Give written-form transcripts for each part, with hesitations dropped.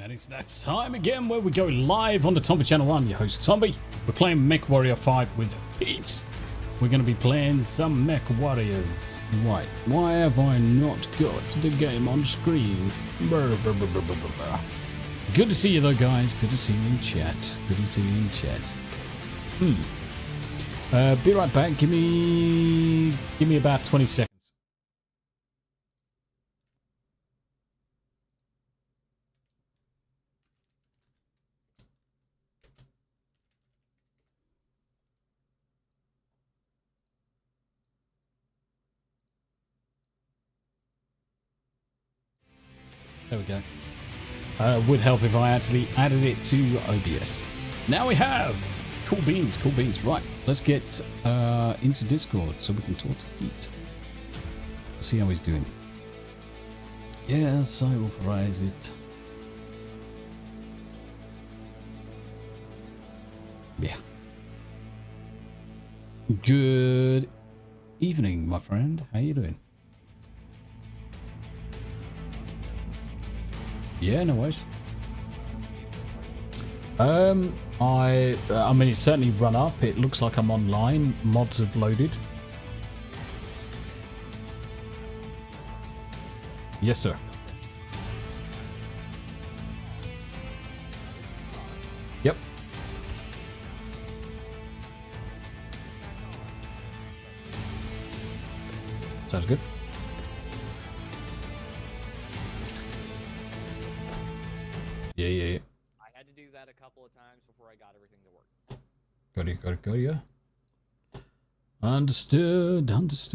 And it's that time again where we go live on the Tomby channel. I'm your host, Tomby. We're playing Mechwarrior 5 with Peeps. We're going to be playing some Mechwarriors. Right, why have I not got the game on screen? Brr, brr, brr, brr, brr, brr. Good to see you though, guys. Good to see you in chat. Good to see you in chat. Be right back. Give me about 20 seconds. There we go. Would help if I actually added it to OBS. Now we have! Cool beans, cool beans. Right, let's get into Discord so we can talk to Pete. See how he's doing. Yes, I authorize it. Yeah. Good evening, my friend. How you doing? Yeah, no worries. I mean, it's certainly run up. It looks like I'm online. Mods have loaded. Yes, sir. Yep. Sounds good. Yeah. I had to do that a couple of times before I got everything to work. Got you. Understood. Can't release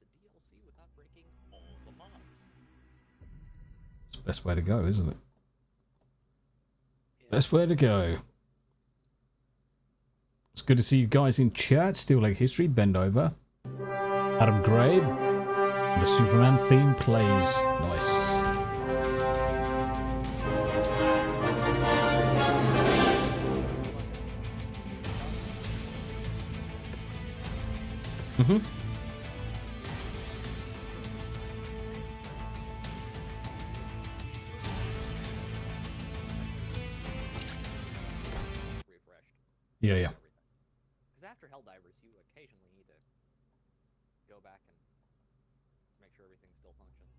a DLC without breaking all the mods. It's the best way to go, isn't it? Best way to go. It's good to see you guys in chat. Steel Leg History, Bend Over. Adam Gray. The Superman theme plays. Nice. Mm-hmm. Refreshed. Yeah. Because after Helldivers, you occasionally need to go back and make sure everything still functions.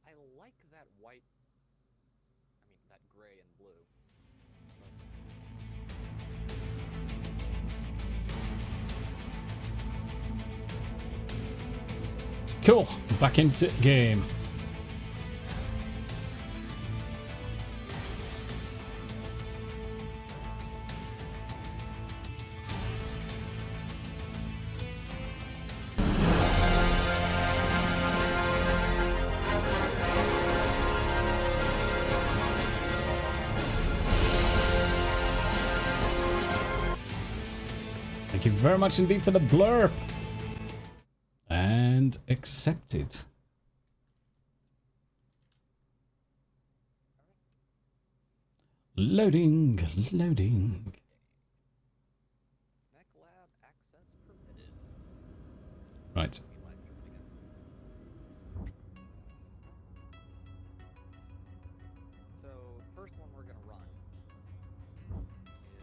I like that white, that gray and blue. Cool. Back into game. Thank you very much indeed for the blurb. And accepted. Loading. Mech Lab access permitted. Right. So the first one we're gonna run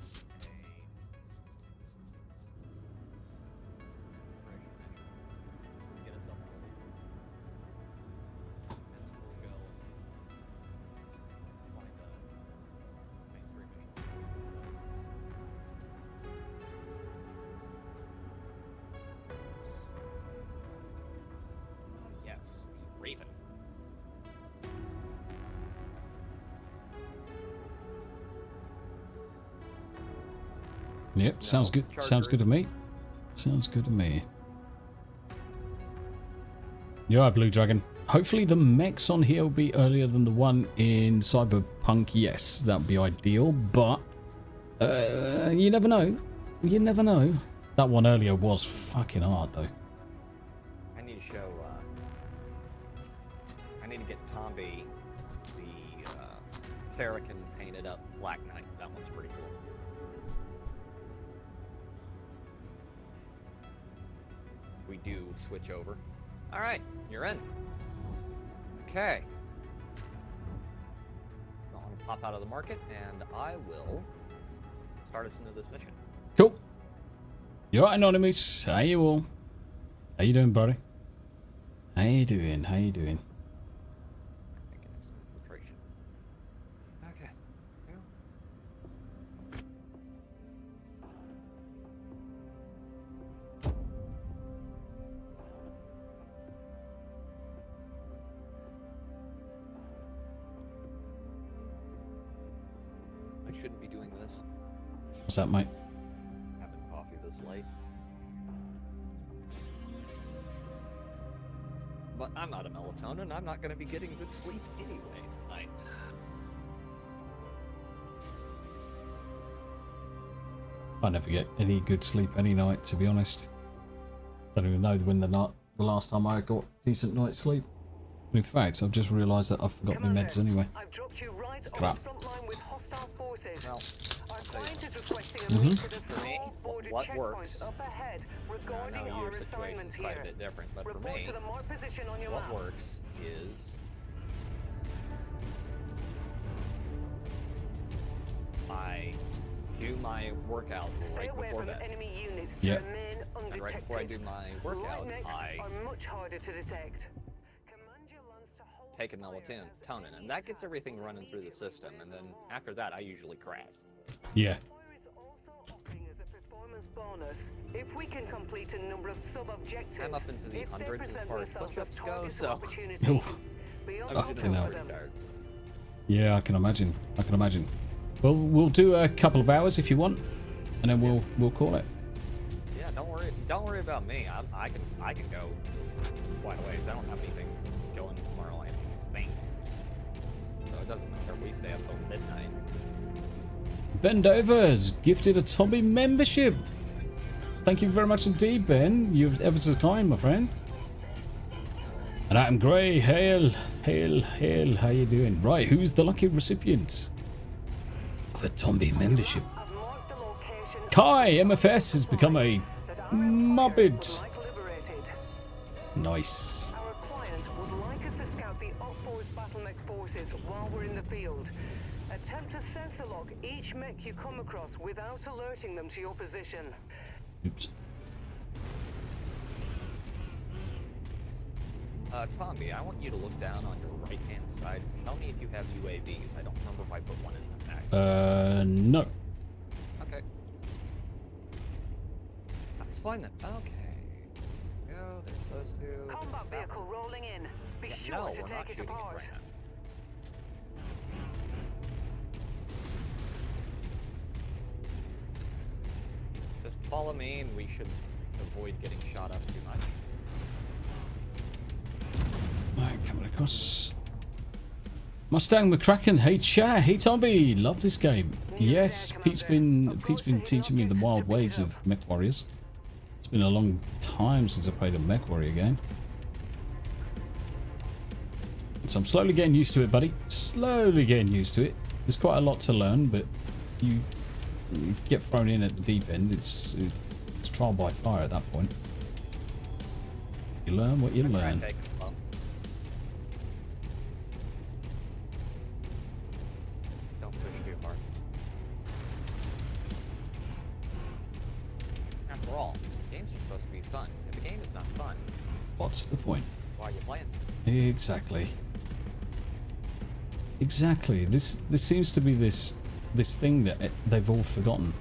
is a infiltration mission to get us up and running. And then we'll go find mainstream missions. Yes, the Raven. Yep, sounds good. Sounds good to me. You're right, Blue Dragon. Hopefully the mechs on here will be earlier than the one in Cyberpunk. Yes, that would be ideal, but you never know. That one earlier was fucking hard, though. I need to show, I need to get Tomby the Farrakhan painted up Black Knight. That one's pretty cool. we do switch over. All right, you're in. Okay. I'm going to pop out of the market, and I will start us into this mission. Cool. You're right, Anonymous. How you all? How you doing, buddy? How you doing? How you doing? I think it's infiltration. Okay. Yeah. I shouldn't be doing this. What's that, mate? Having coffee this late. But I'm out of melatonin. I'm not going to be getting good sleep anyway tonight. I never get any good sleep any night, to be honest. Don't even know when the last time I got decent night's sleep. In fact, I've just realised that I've forgot my meds anyway. I've dropped you right on Crap. the front line with hostile forces. Well, Our client is requesting a meet to the For me, small border what checkpoint works- up ahead I regarding know our your situation assignment is quite a here. bit different, but for Report me, to the marked position on your what map. works is I do my workout Stay right away before from bed. enemy units to Yeah. remain And undetected. right before I do my workout, Lightnecks I are much harder to detect. Command your lance to hold take a fire melatonin, as and that gets everything running through the system, and then after that I usually crash. Yeah. Fire is also offering us a performance bonus if we can complete a number of sub-objectives. I'm up into the If they hundreds as present far as themselves push-ups go, targets so of opportunity, Oof. be on I'm top fucking getting hell. of pretty them. tired. Yeah, I can imagine. I can imagine. Well, we'll do a couple of hours if you want, and then we'll call it. Yeah, don't worry about me. I can go quite a ways. I don't have anything going tomorrow, I think. So it doesn't matter. We stay up till midnight. Ben Dover's gifted a Tommy membership. Thank you very much indeed, Ben. You're ever so kind, my friend. And Adam Gray, hail, hail, hail. How you doing? Right, who's the lucky recipient of a Tommy membership? I've marked the location Kai MFS has become a that our mobbed. would like liberated. Nice. Our client would like us to scout the up-force bottleneck forces while we're in the field. Attempt to sensor lock each mech you come across without alerting them to your position. Oops. Tommy, I want you to look down on your right-hand side. Tell me if you have UAVs. I don't remember if I put one in the pack. No. Okay. That's fine then. Okay. Go, there's those two. Combat That vehicle rolling in. Be Yeah, sure no, to we're not take it shooting it apart. right now. Just follow me and we should avoid getting shot up too much. Right, coming across. Mustang McCracken, hey Chad, hey Tommy, love this game. Yes, Pete's been teaching me the wild ways of Mechwarriors. It's been a long time since I played a Mechwarrior game. So I'm slowly getting used to it, buddy. Slowly getting used to it. There's quite a lot to learn, but you get thrown in at the deep end. It's trial by fire at that point. You learn what you Try learn. and take it slow. Don't push too hard. After all, games are supposed to be fun. If a game is not fun, What's the point? why are you playing? Exactly. Exactly. This seems to be this thing that they've all forgotten.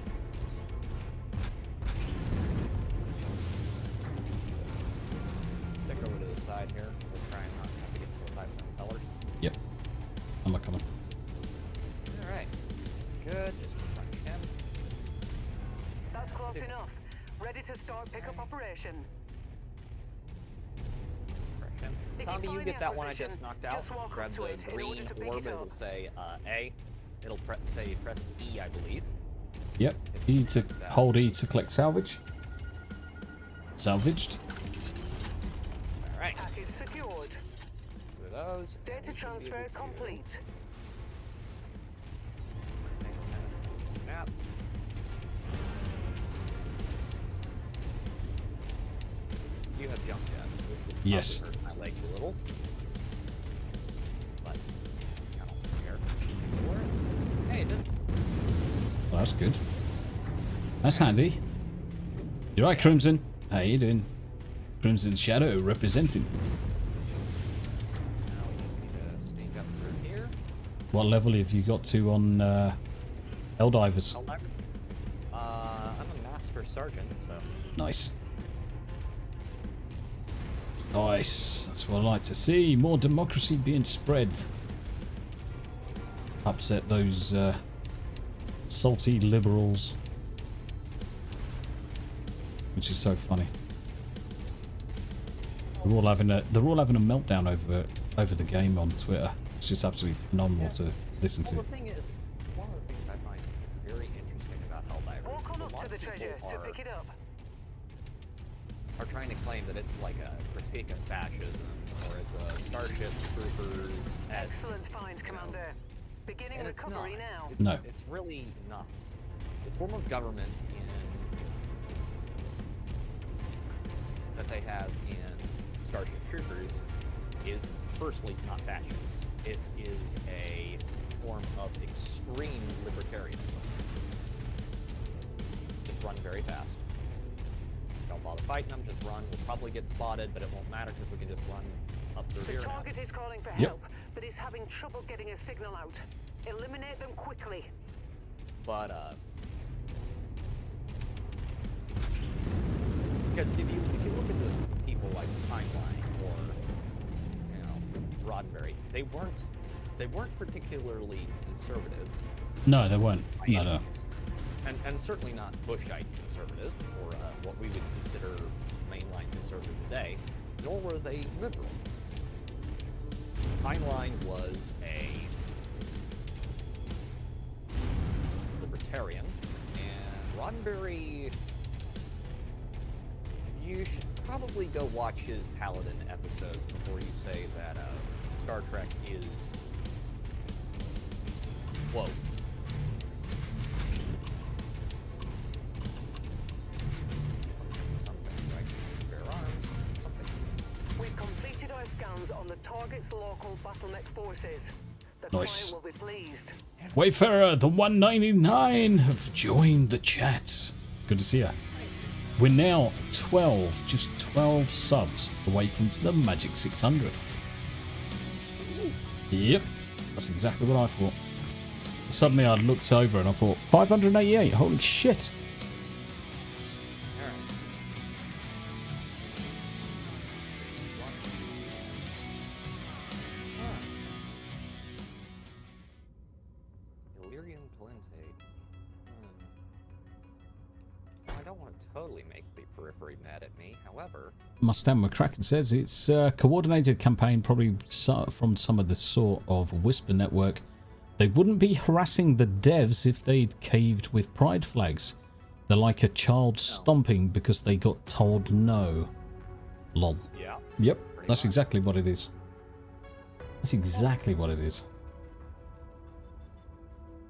Stick over to the side here. We're trying not to have to get to the side of the colors. Yep. I'm not coming. Alright. Good. Just crunch him. That's close enough. Ready to start pickup operation. Crush him. If Tommy, you you find get the that one I opposition, just knocked out. just walk Grab up to the it in order green to pick orb. it It'll up. say A. It'll say press E, I believe. Yep. E to hold E to collect salvage. Salvaged. Alright. Package secured. Two of those. Data We should be transfer able to complete. take a minute to nap. You Yes. Probably hurt my legs a little. But I don't care. Hey, it didn't. Well, that's good. That's handy. You're right, Crimson. How you doing? Crimson Shadow representing. Now we just need to sneak up through here. What level have you got to on Helldivers? I'm a Master Sergeant, so... Nice. Nice. That's what I like to see. More democracy being spread. Upset those salty liberals. Which is so funny. They're all having a meltdown over the game on Twitter. It's just absolutely phenomenal to listen to. Well, the thing is, one of the things I find very interesting about Helldivers Walk on is a up lot to the of people treasure to pick it up. are trying to claim that it's like a critique of fascism, or it's a Starship Troopers. Excellent find, Commander. Beginning And it's recovery not. now. No. It's really not. The form of government that they have in Starship Troopers is firstly not fascist. It is a form of extreme libertarianism. Just run very fast. Don't bother fighting them, just run. We'll probably get spotted, but it won't matter because we can just run up through The here. target is calling for Yep. help, but is having trouble getting a signal out. Eliminate them quickly. But because if you look at the people like Timeline or Roddenberry, they weren't particularly conservative. No, they weren't. by No, any no. means. And certainly not Bushite conservative or what we would consider mainline conservative today. Nor were they liberal. Timeline was a libertarian, and Roddenberry, you should probably go watch his Paladin episodes before you say that Star Trek is woke. Something like bear arms, something. We've completed our scans on the target's local battlemech forces. The Nice. client will be pleased. Wayfarer, the 199 have joined the chat. Good to see you. We're now 12, just 12 subs away from the magic 600. Yep, that's exactly what I thought. Suddenly I looked over and I thought, 588, holy shit. Alright. Illyrian Palentate. I don't want to totally make the periphery mad at me, however... Mustang McCracken says it's a coordinated campaign, probably from some of the sort of Whisper network. They wouldn't be harassing the devs if they'd caved with pride flags. They're like a child stomping because they got told no. Lol. Yeah. Yep, Pretty that's much. exactly what it is. That's exactly what it is.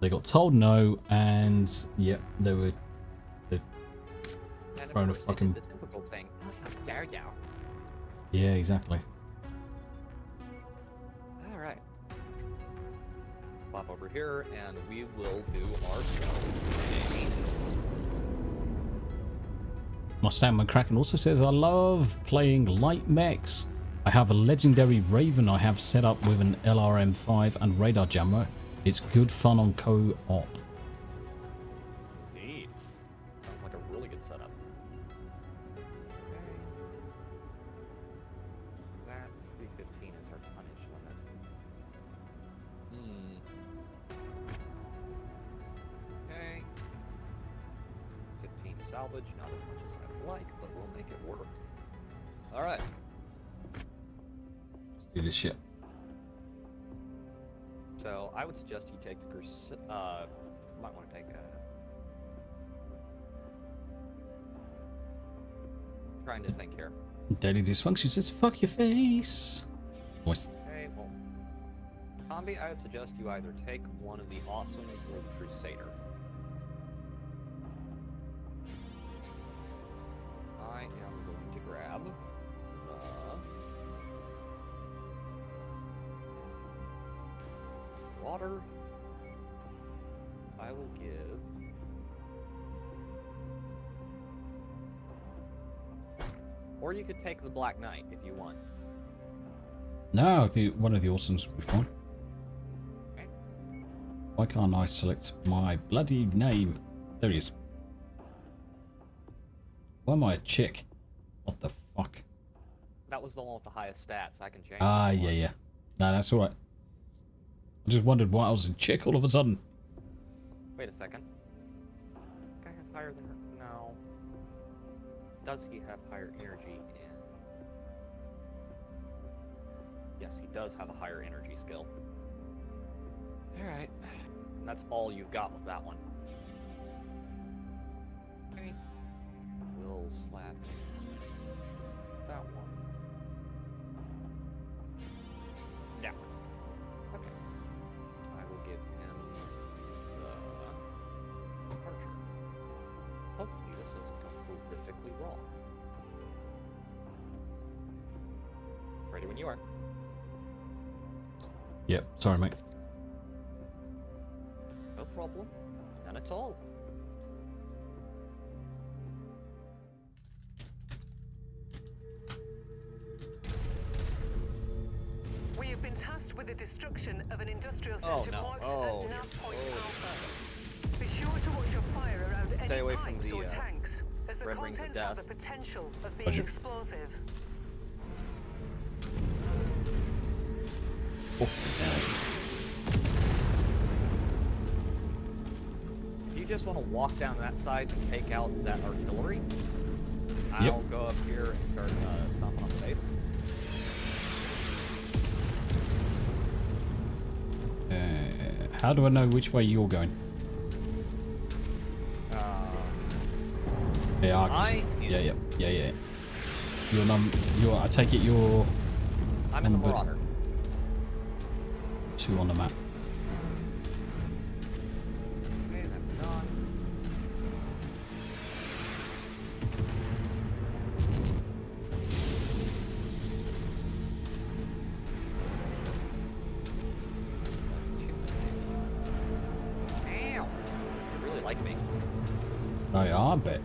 They got told no, and yep, they were And of Throwing a course, fucking- they did the typical thing. There you go. yeah, exactly. Alright. Pop over here, and we will do our skills. Mustang McCracken also says, I love playing light mechs. I have a legendary Raven I have set up with an LRM-5 and radar jammer. It's good fun on co-op. Indeed. Sounds like a really good setup. Okay. That's 315 is our tonnage limit. Okay. 15 salvage, not as much as I'd like, but we'll make it work. Alright. Let's do this shit. So I would suggest you take the might want to take a... Trying to think here. Daily Dysfunction says, fuck your face. Voice. Okay, well, Combi, I would suggest you either take one of the Awesomes or the Crusader. I am going to grab the Marauder. I will give. Or you could take the Black Knight if you want. No, one of the awesomes will be fine. Okay. Why can't I select my bloody name? There he is. Why am I a chick? What the fuck? That was the one with the highest stats. I can change. Ah, yeah. No, that's alright. I just wondered why I was a chick all of a sudden. Wait a second. Can I have higher than her? No. Does he have higher energy in? Yes, he does have a higher energy skill. Alright. And that's all you've got with that one. Okay. We'll slap in that one. Yeah. Okay. I will give him the archer. Hopefully this doesn't go horrifically wrong. Ready when you are. Yep, sorry mate. No problem. None at all. We have been tasked with the destruction of an industrial center marked at nav point Alpha. Be sure to watch your fire around Stay any away from pipes the, or tanks, as the red rings of contents have death. the potential of being Roger. explosive. Oh, If you just want to walk down that side and take out that artillery, Yep. I'll go up here and start stomping on the base. how do I know which way you're going? Yeah, yeah. I take it you're I'm in the on the- Marauder. 2 on the map. Okay, that's done. Ow! You really like me. Oh yeah, I bet.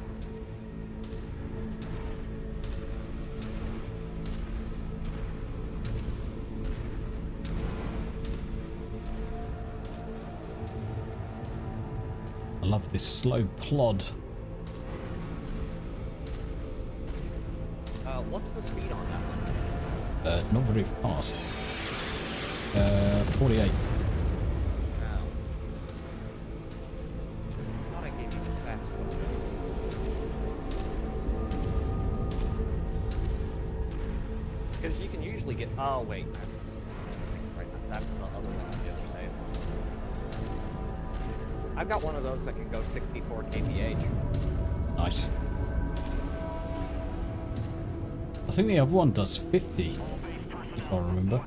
I love this slow plod. What's the speed on that one? Not very fast. 48. No. I thought I gave you the fast one. Because you can usually get. Oh wait. Right, that's the other one on the other side. I've got one of those that can go 64 kph. Nice. I think the other one does 50, if I remember.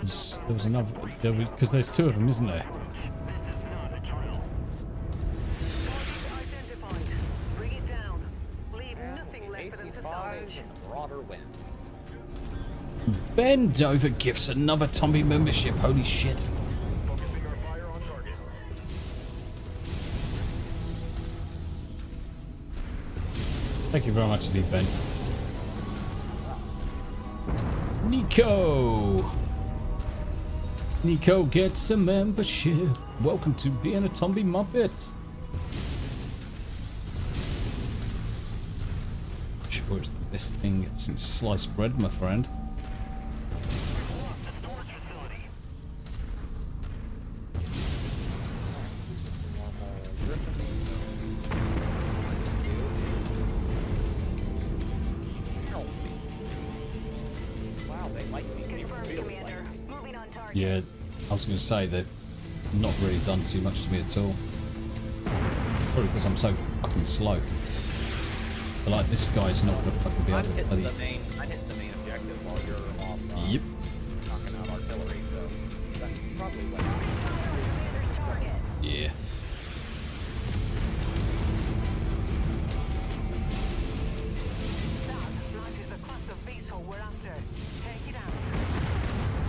There was another, because there's 2 of them, isn't there? Target identified. Bring it down. Leave And nothing the left for them to AC5 salvage. and the Marauder win. Bend over gifts another Tommy membership, holy shit. Focusing our fire on target. Thank you very much indeed, Ben. Nico gets a membership. Welcome to being a Tommy Muppet. Sure, it's the best thing since sliced bread, my friend. Wow, they like me. They Confirmed, really Commander. like me. Moving on target. Yeah, I was going to say they've not really done too much to me at all. Probably because I'm so fucking slow. But like, this guy's not going to fucking be able I'm to hitting bloody... the main. I'm hitting the main objective while you're off. Yep. Knocking out artillery, so that's probably what. Commander's target. Yeah. That matches the class of beetle we're after. Take it out.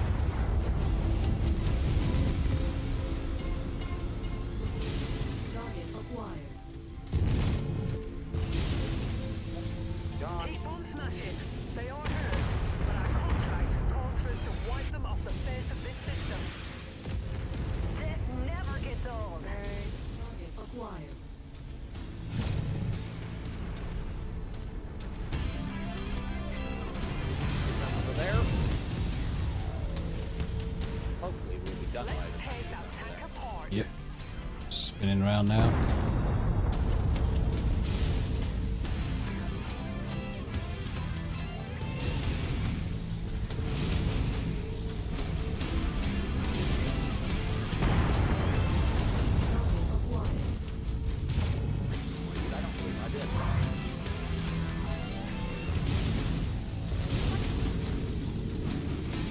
Spinning around now. I don't believe I did.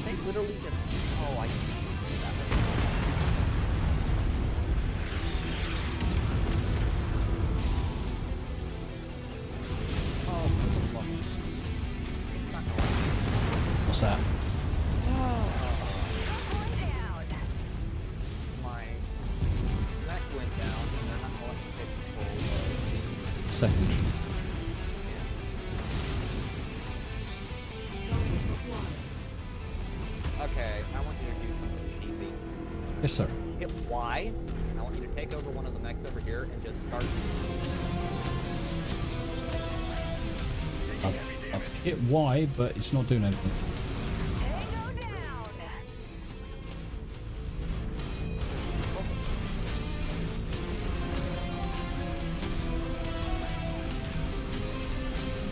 They literally just. Oh, I can't see that. Oh, for the fuck. It's not going. What's that? My neck went down, and they're not going to take control of. Secondary. Okay, I want you to do something cheesy. Yes, sir. Hit Y, and I want you to take over one of the mechs over here and just start. I've hit Y, but it's not doing anything.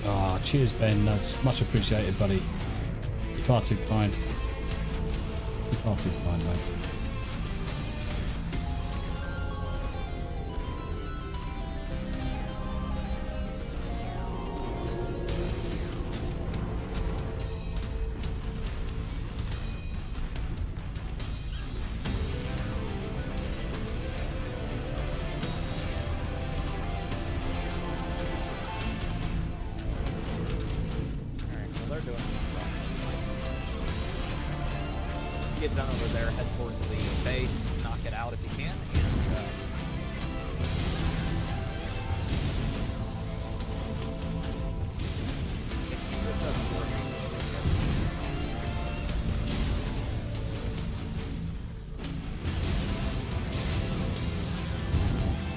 Ah, cheers, Ben. That's much appreciated, buddy. You're far too kind. You're far too kind, mate. Alright, well they're doing something. Let's get done over there, head towards the base, knock it out if you can, and if this doesn't work.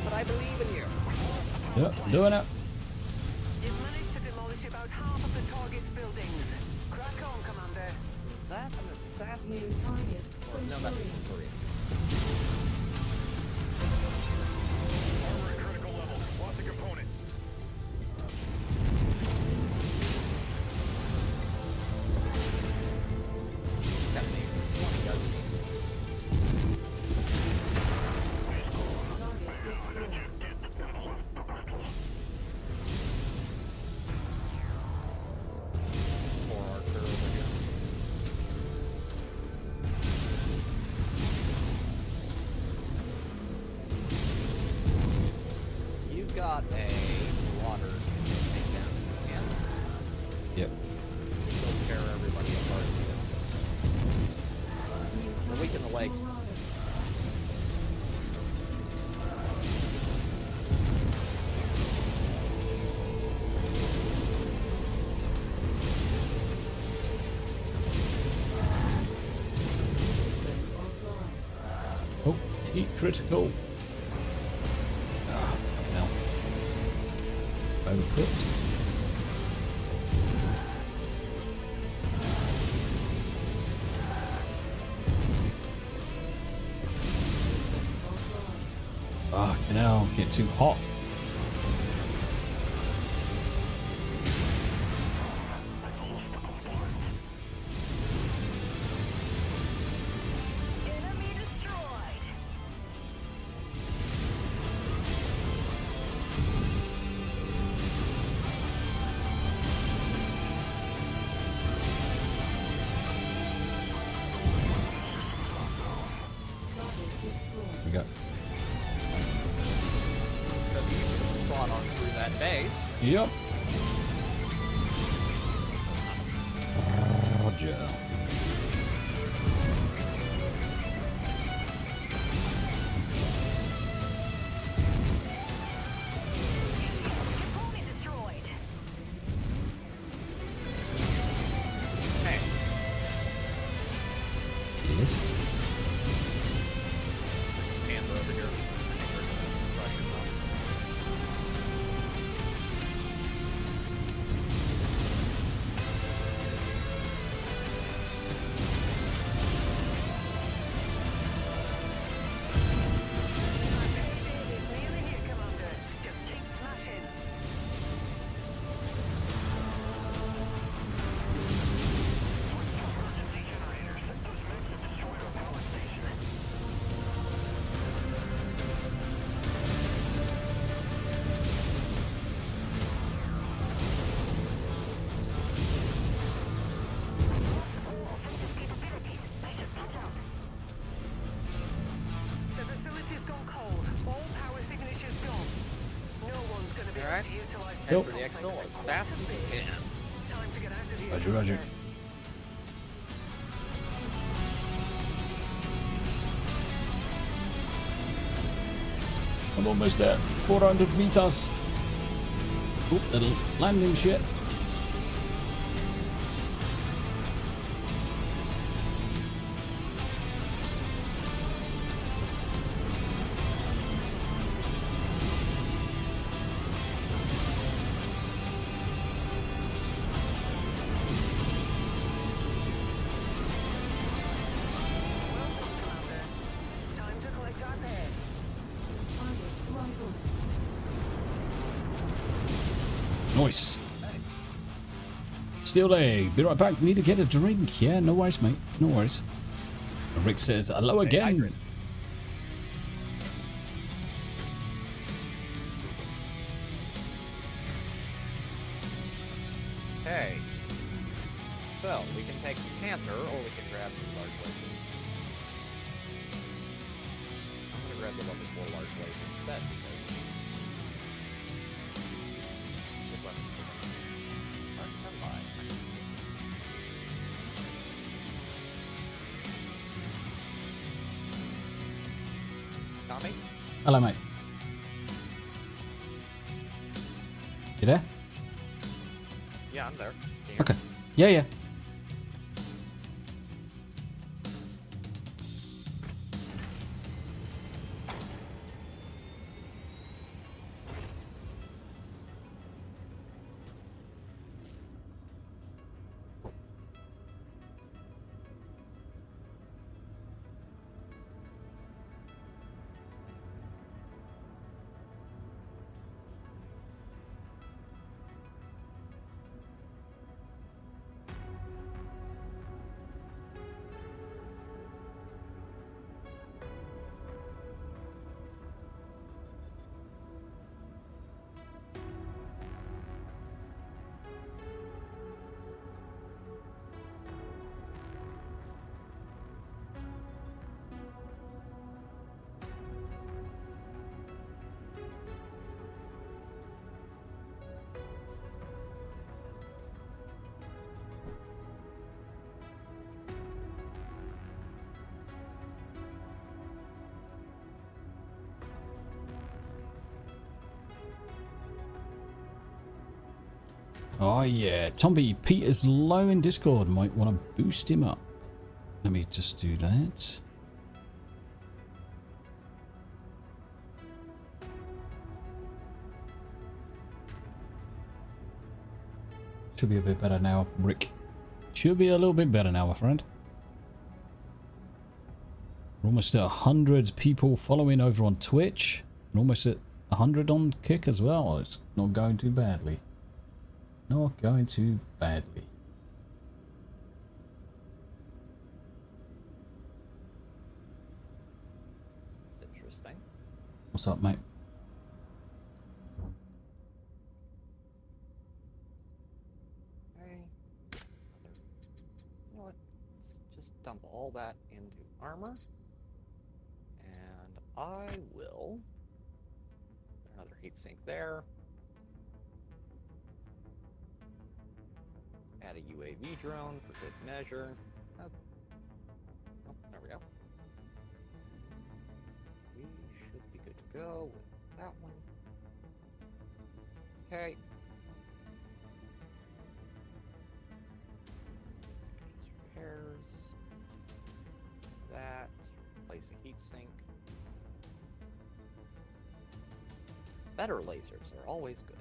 But I believe in you. Yep, doing it. You've managed to demolish about half of the target's buildings. Crack on, Commander. Is that an assassin? New target. Or, no, that's a Mechwarrior. Armor at critical level. Lost a component. Got an AC-20, doesn't he? Target destroyed. Poor Archer over here. You've got a water tank down, and Yep. they'll tear everybody apart. They're weak in the legs. Oh, heat critical. Ah, no. Overcooked. Ah, you know, get too hot. Enemy destroyed. Target destroyed. We go. So you can just spawn on through that base. Yep. Roger. Opponent destroyed. Hey, Yes. there's a panda over here. I think they're gonna crush it up. Alright. to utilize Head Yep. for the exfil as fast as you can. Time to get out of here. Roger, roger. I'm almost there. 400 meters. Oop, little landing shit. Welcome, Commander. Time to collect our pay. Target rifle. Nice. Steel leg. Be right back. Need to get a drink. Yeah, no worries, mate. No worries. Rick says hello again. hydrant. Okay. So, we can take Panther, or we can grab the large laser. I'm gonna grab the level 4 large laser instead, because... good weapons are hard to come by. Tommy? Hello, mate. You there? Yeah, I'm there. Can you hear Okay. me? Yeah, yeah. Oh yeah, Tomby Peter's low in Discord. Might want to boost him up. Let me just do that. Should be a bit better now, Rick. Should be a little bit better now, my friend. We're almost at 100 people following over on Twitch. And almost at 100 on Kick as well. It's not going too badly. Not going too badly. It's interesting. What's up, mate? Okay. You know what? Let's just dump all that into armor. And I will put another heatsink there. Add a UAV drone for good measure. Oh, there we go. We should be good to go with that one. Okay. These repairs. That. Place a heatsink. Better lasers are always good.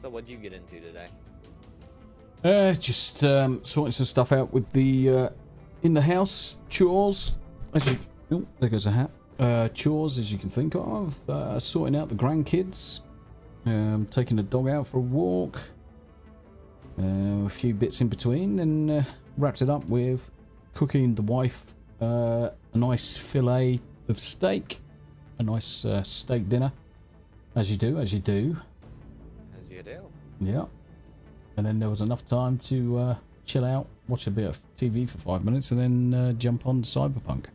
So what'd you get into today? Just sorting some stuff out with the in the house chores. As you, oh, there goes a hat. Chores as you can think of. Sorting out the grandkids. Taking the dog out for a walk. A few bits in between, and wrapped it up with cooking the wife a nice fillet of steak, a nice steak dinner, as you do, As you do. yeah. And then there was enough time to chill out, watch a bit of TV for 5 minutes, and then jump on Cyberpunk.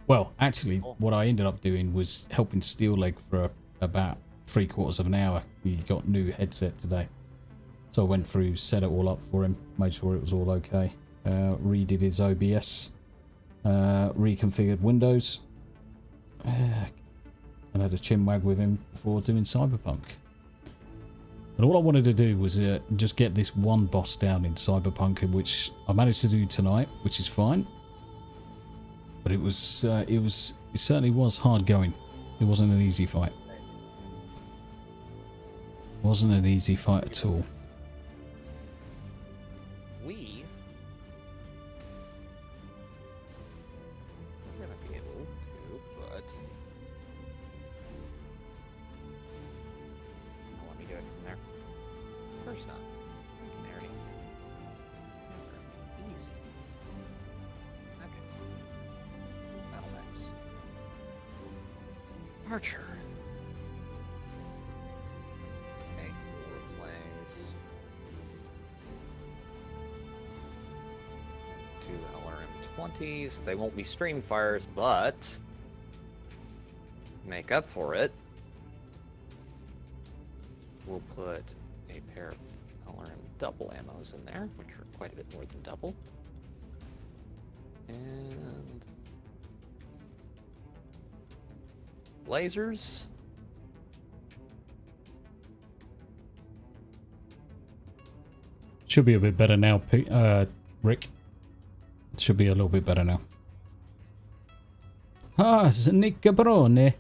Well, actually, what I ended up doing was helping Steel Leg for about 3/4 of an hour. He got a new headset today. So I went through, set it all up for him, made sure it was all okay. Redid his OBS, reconfigured Windows, and had a chinwag with him before doing Cyberpunk. And all I wanted to do was just get this one boss down in Cyberpunk, which I managed to do tonight, which is fine. But it certainly was hard going. It wasn't an easy fight. It wasn't an easy fight at all. We are gonna be able to, but well, let me do it from there. Of course not. I can already see. Easy. Okay. Battle max. Archer. Okay, we're playing 2 LRM-20s. They won't be stream fires, but make up for it, we'll put a pair of LRM double ammos in there, which are quite a bit more than double. And lasers. Should be a bit better now, Rick. Should be a little bit better now. Ah, it's Nick Cabrone.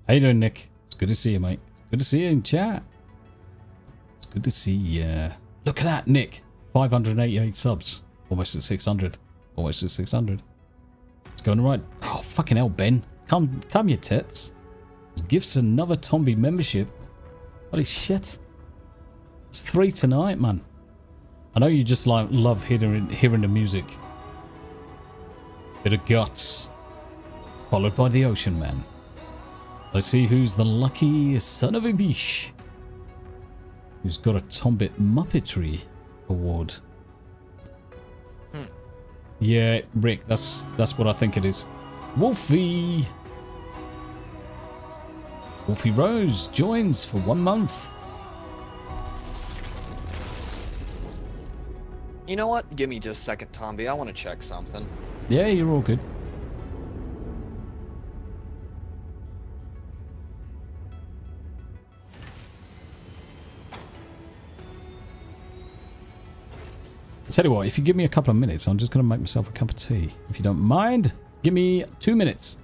How you doing, Nick? It's good to see you, mate. Good to see you in chat. It's good to see you. Look at that, Nick. 588 subs. Almost at 600. Almost at 600. It's going right. Oh, fucking hell, Ben. Come, you tits. Gifts another Tombi membership. Holy shit. It's 3 tonight, man. I know you just like love hearing the music. Bit of guts. Followed by the Ocean Man. Let's see who's the lucky son of a bitch who's got a Tombit Muppetry award. Yeah, Rick, that's what I think it is. Wolfie! Wolfie Rose joins for 1 month. You know what? Give me just a second, Tomby. I want to check something. Yeah, you're all good. Tell you what, if you give me a couple of minutes, I'm just going to make myself a cup of tea. If you don't mind, give me 2 minutes.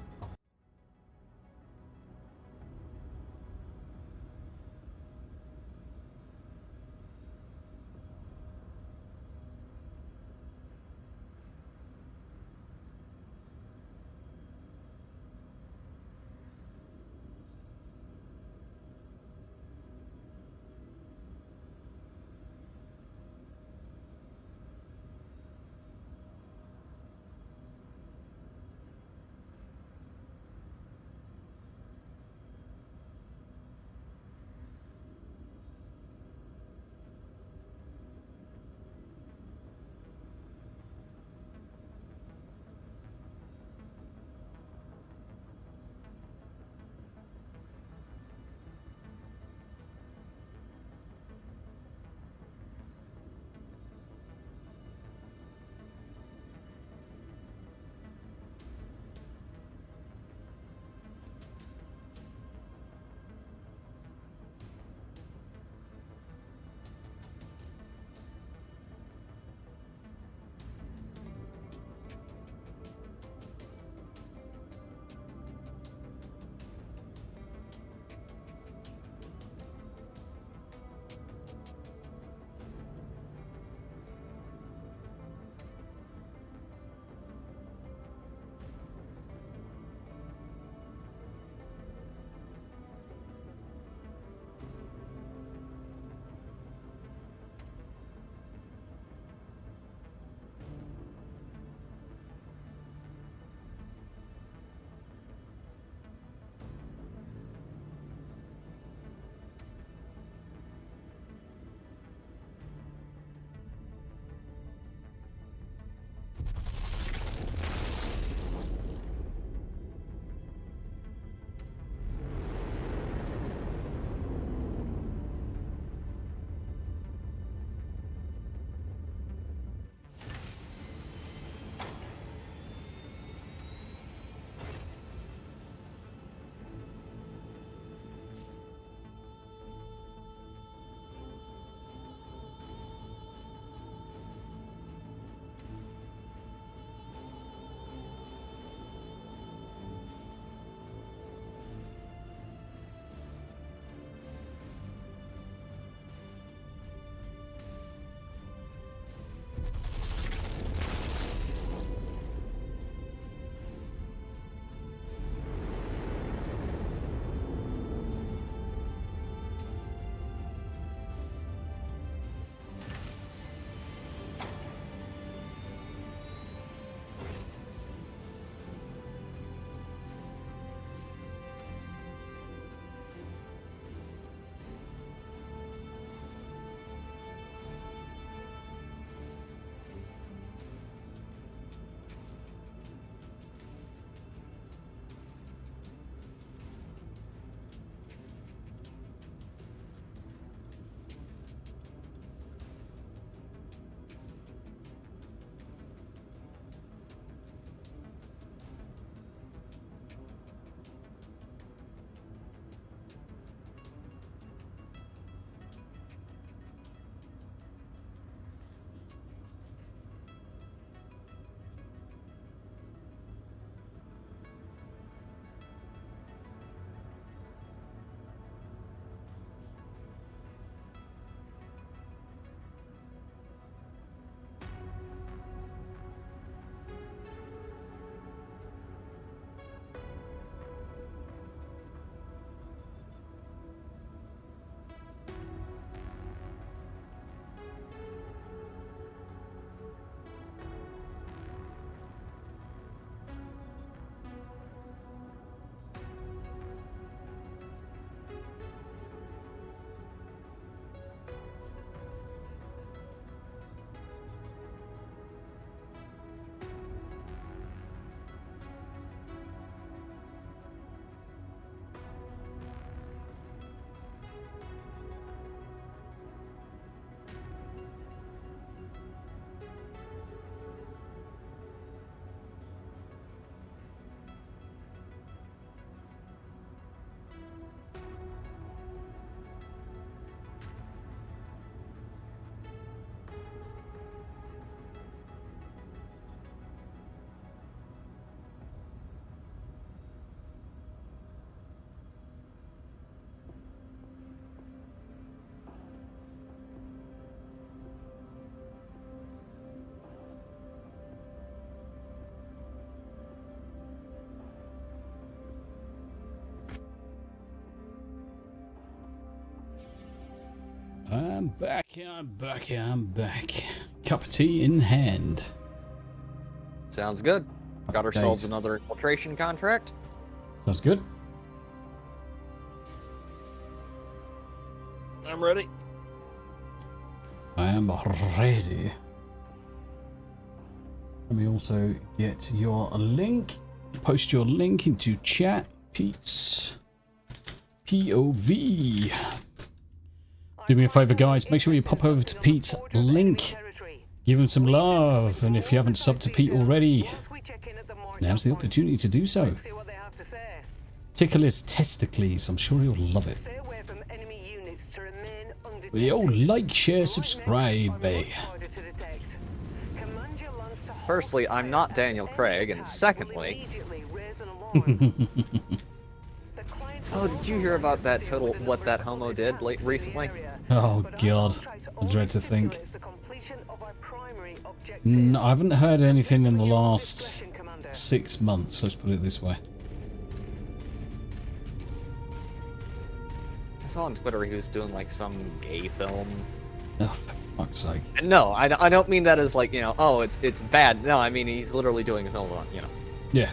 I'm back. I'm back. I'm back. Cup of tea in hand. Sounds good. Got ourselves Days. another infiltration contract. Sounds good. I'm ready. I am ready. Let me also get your link. Post your link into chat. Pete's POV. Do me a favor, guys. Make sure you pop over to Pete's link. Give him some love. And if you haven't subbed to Pete already, now's the opportunity to do so. Tickle his testicles. I'm sure he'll love it. Yo, like, share, subscribe, babe. Firstly, I'm not Daniel Craig, and secondly... Oh, did you hear about that total what that homo did recently? Oh god, I dread to think. No, I haven't heard anything in the last 6 months, let's put it this way. I saw on Twitter he was doing like some gay film. Oh, for fuck's sake. And no, I don't mean that as like, you know, oh, it's bad. No, I mean he's literally doing a film on, you know. Yeah.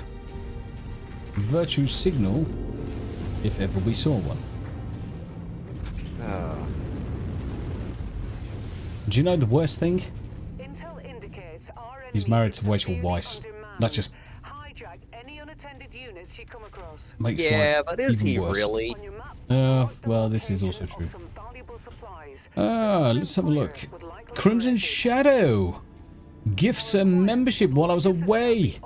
Virtue signal, if ever we saw one. Do you know the worst thing? He's married to Rachel Weisz. That just makes yeah, life but is even he worse. really? Well, this is also true. Let's have a look. Crimson Shadow gifts a membership while I was away.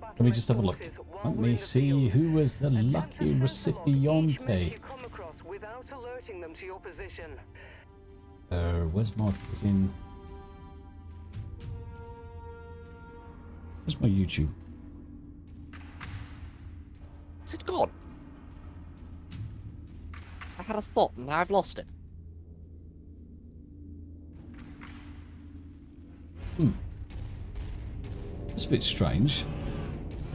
Let me just have a look. Let me see who was the lucky recipient. Where's my freaking... Where's my YouTube? Is it gone? I had a thought and now I've lost it. That's a bit strange.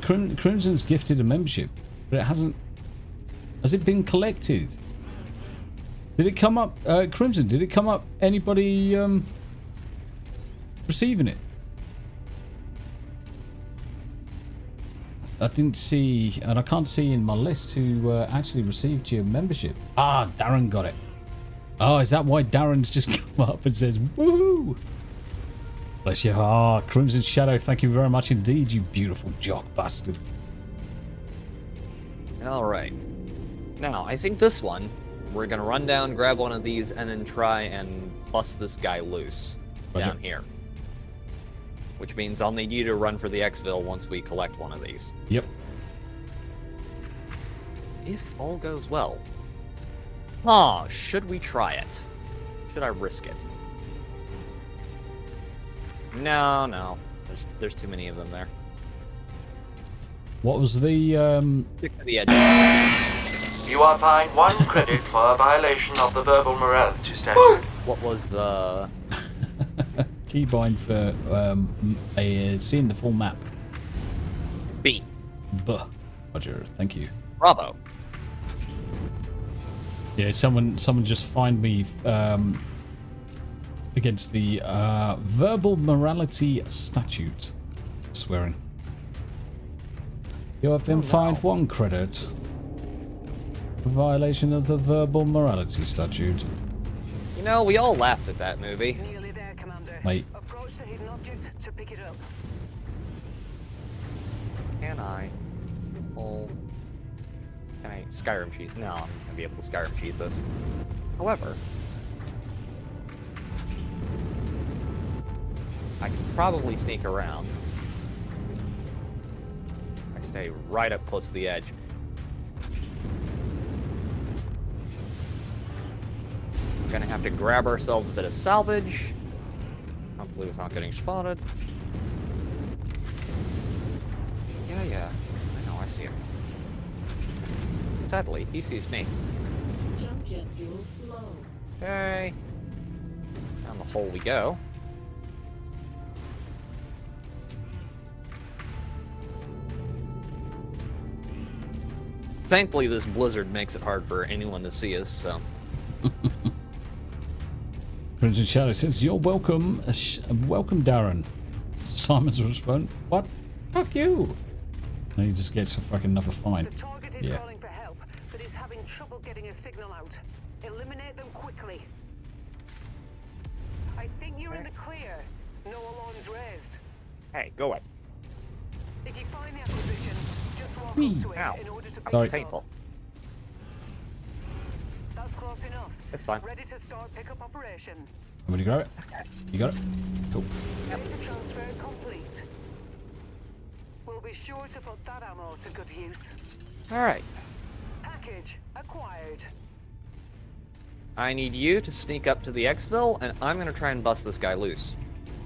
Crimson's gifted a membership, but it hasn't... Has it been collected? Did it come up... Crimson, did it come up anybody receiving it? I didn't see... And I can't see in my list who actually received your membership. Ah, Darren got it. Oh, is that why Darren's just come up and says, woohoo? Bless you. Ah, Crimson Shadow, thank you very much indeed, you beautiful jock bastard. Alright. Now, I think this one, we're gonna run down, grab one of these, and then try and bust this guy loose down here. Which means I'll need you to run for the exfil once we collect one of these. Yep. If all goes well. Should we try it? Should I risk it? No. There's too many of them there. What was the Stick to the edge. You are fined 1 credit for a violation of the verbal morality statute. What was the... keybind for seeing the full map? B. Buh. Roger, thank you. Bravo. Yeah, someone just fined me against the verbal morality statute. Swearing. You have been fined 1 credit for violation of the verbal morality statute. You know, we all laughed at that movie. Nearly there, Commander. Mate. Approach the hidden object to pick it up. Can I? Oh. Can I Skyrim cheese? No, I'm not gonna be able to Skyrim cheese this. However, I can probably sneak around. I stay right up close to the edge. We're gonna have to grab ourselves a bit of salvage. Hopefully without getting spotted. Yeah. I know, I see him. Sadly, he sees me. Jump jet fuel low. Okay. Down the hole we go. Thankfully, this blizzard makes it hard for anyone to see us, so... Crimson Shadow says, "You're welcome." Welcome, Darren. Simon's response, "What? Fuck you." And he just gets a fucking another fine. The target is Yeah. calling for help, but is having trouble getting a signal out. Eliminate them quickly. I think you're in the clear. No alarms raised. Hey, go away. If you find the acquisition, just walk Whee. up to it Ow. in order to That pick was it up. painful. That's close enough. It's fine. Ready to start pickup operation. Somebody grab it. You got it. Cool. Data transfer complete. We'll be sure to put that ammo to good use. Alright. Package acquired. I need you to sneak up to the exfil, and I'm gonna try and bust this guy loose.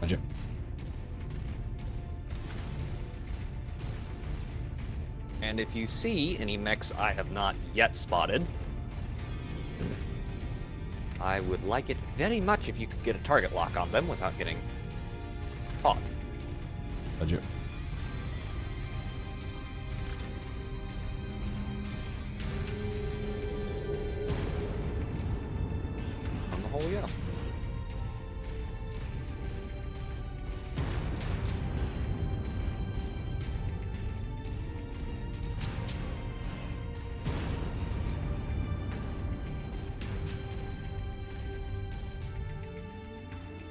Roger. And if you see any mechs I have not yet spotted, I would like it very much if you could get a target lock on them without getting caught. Roger. On the whole, yeah.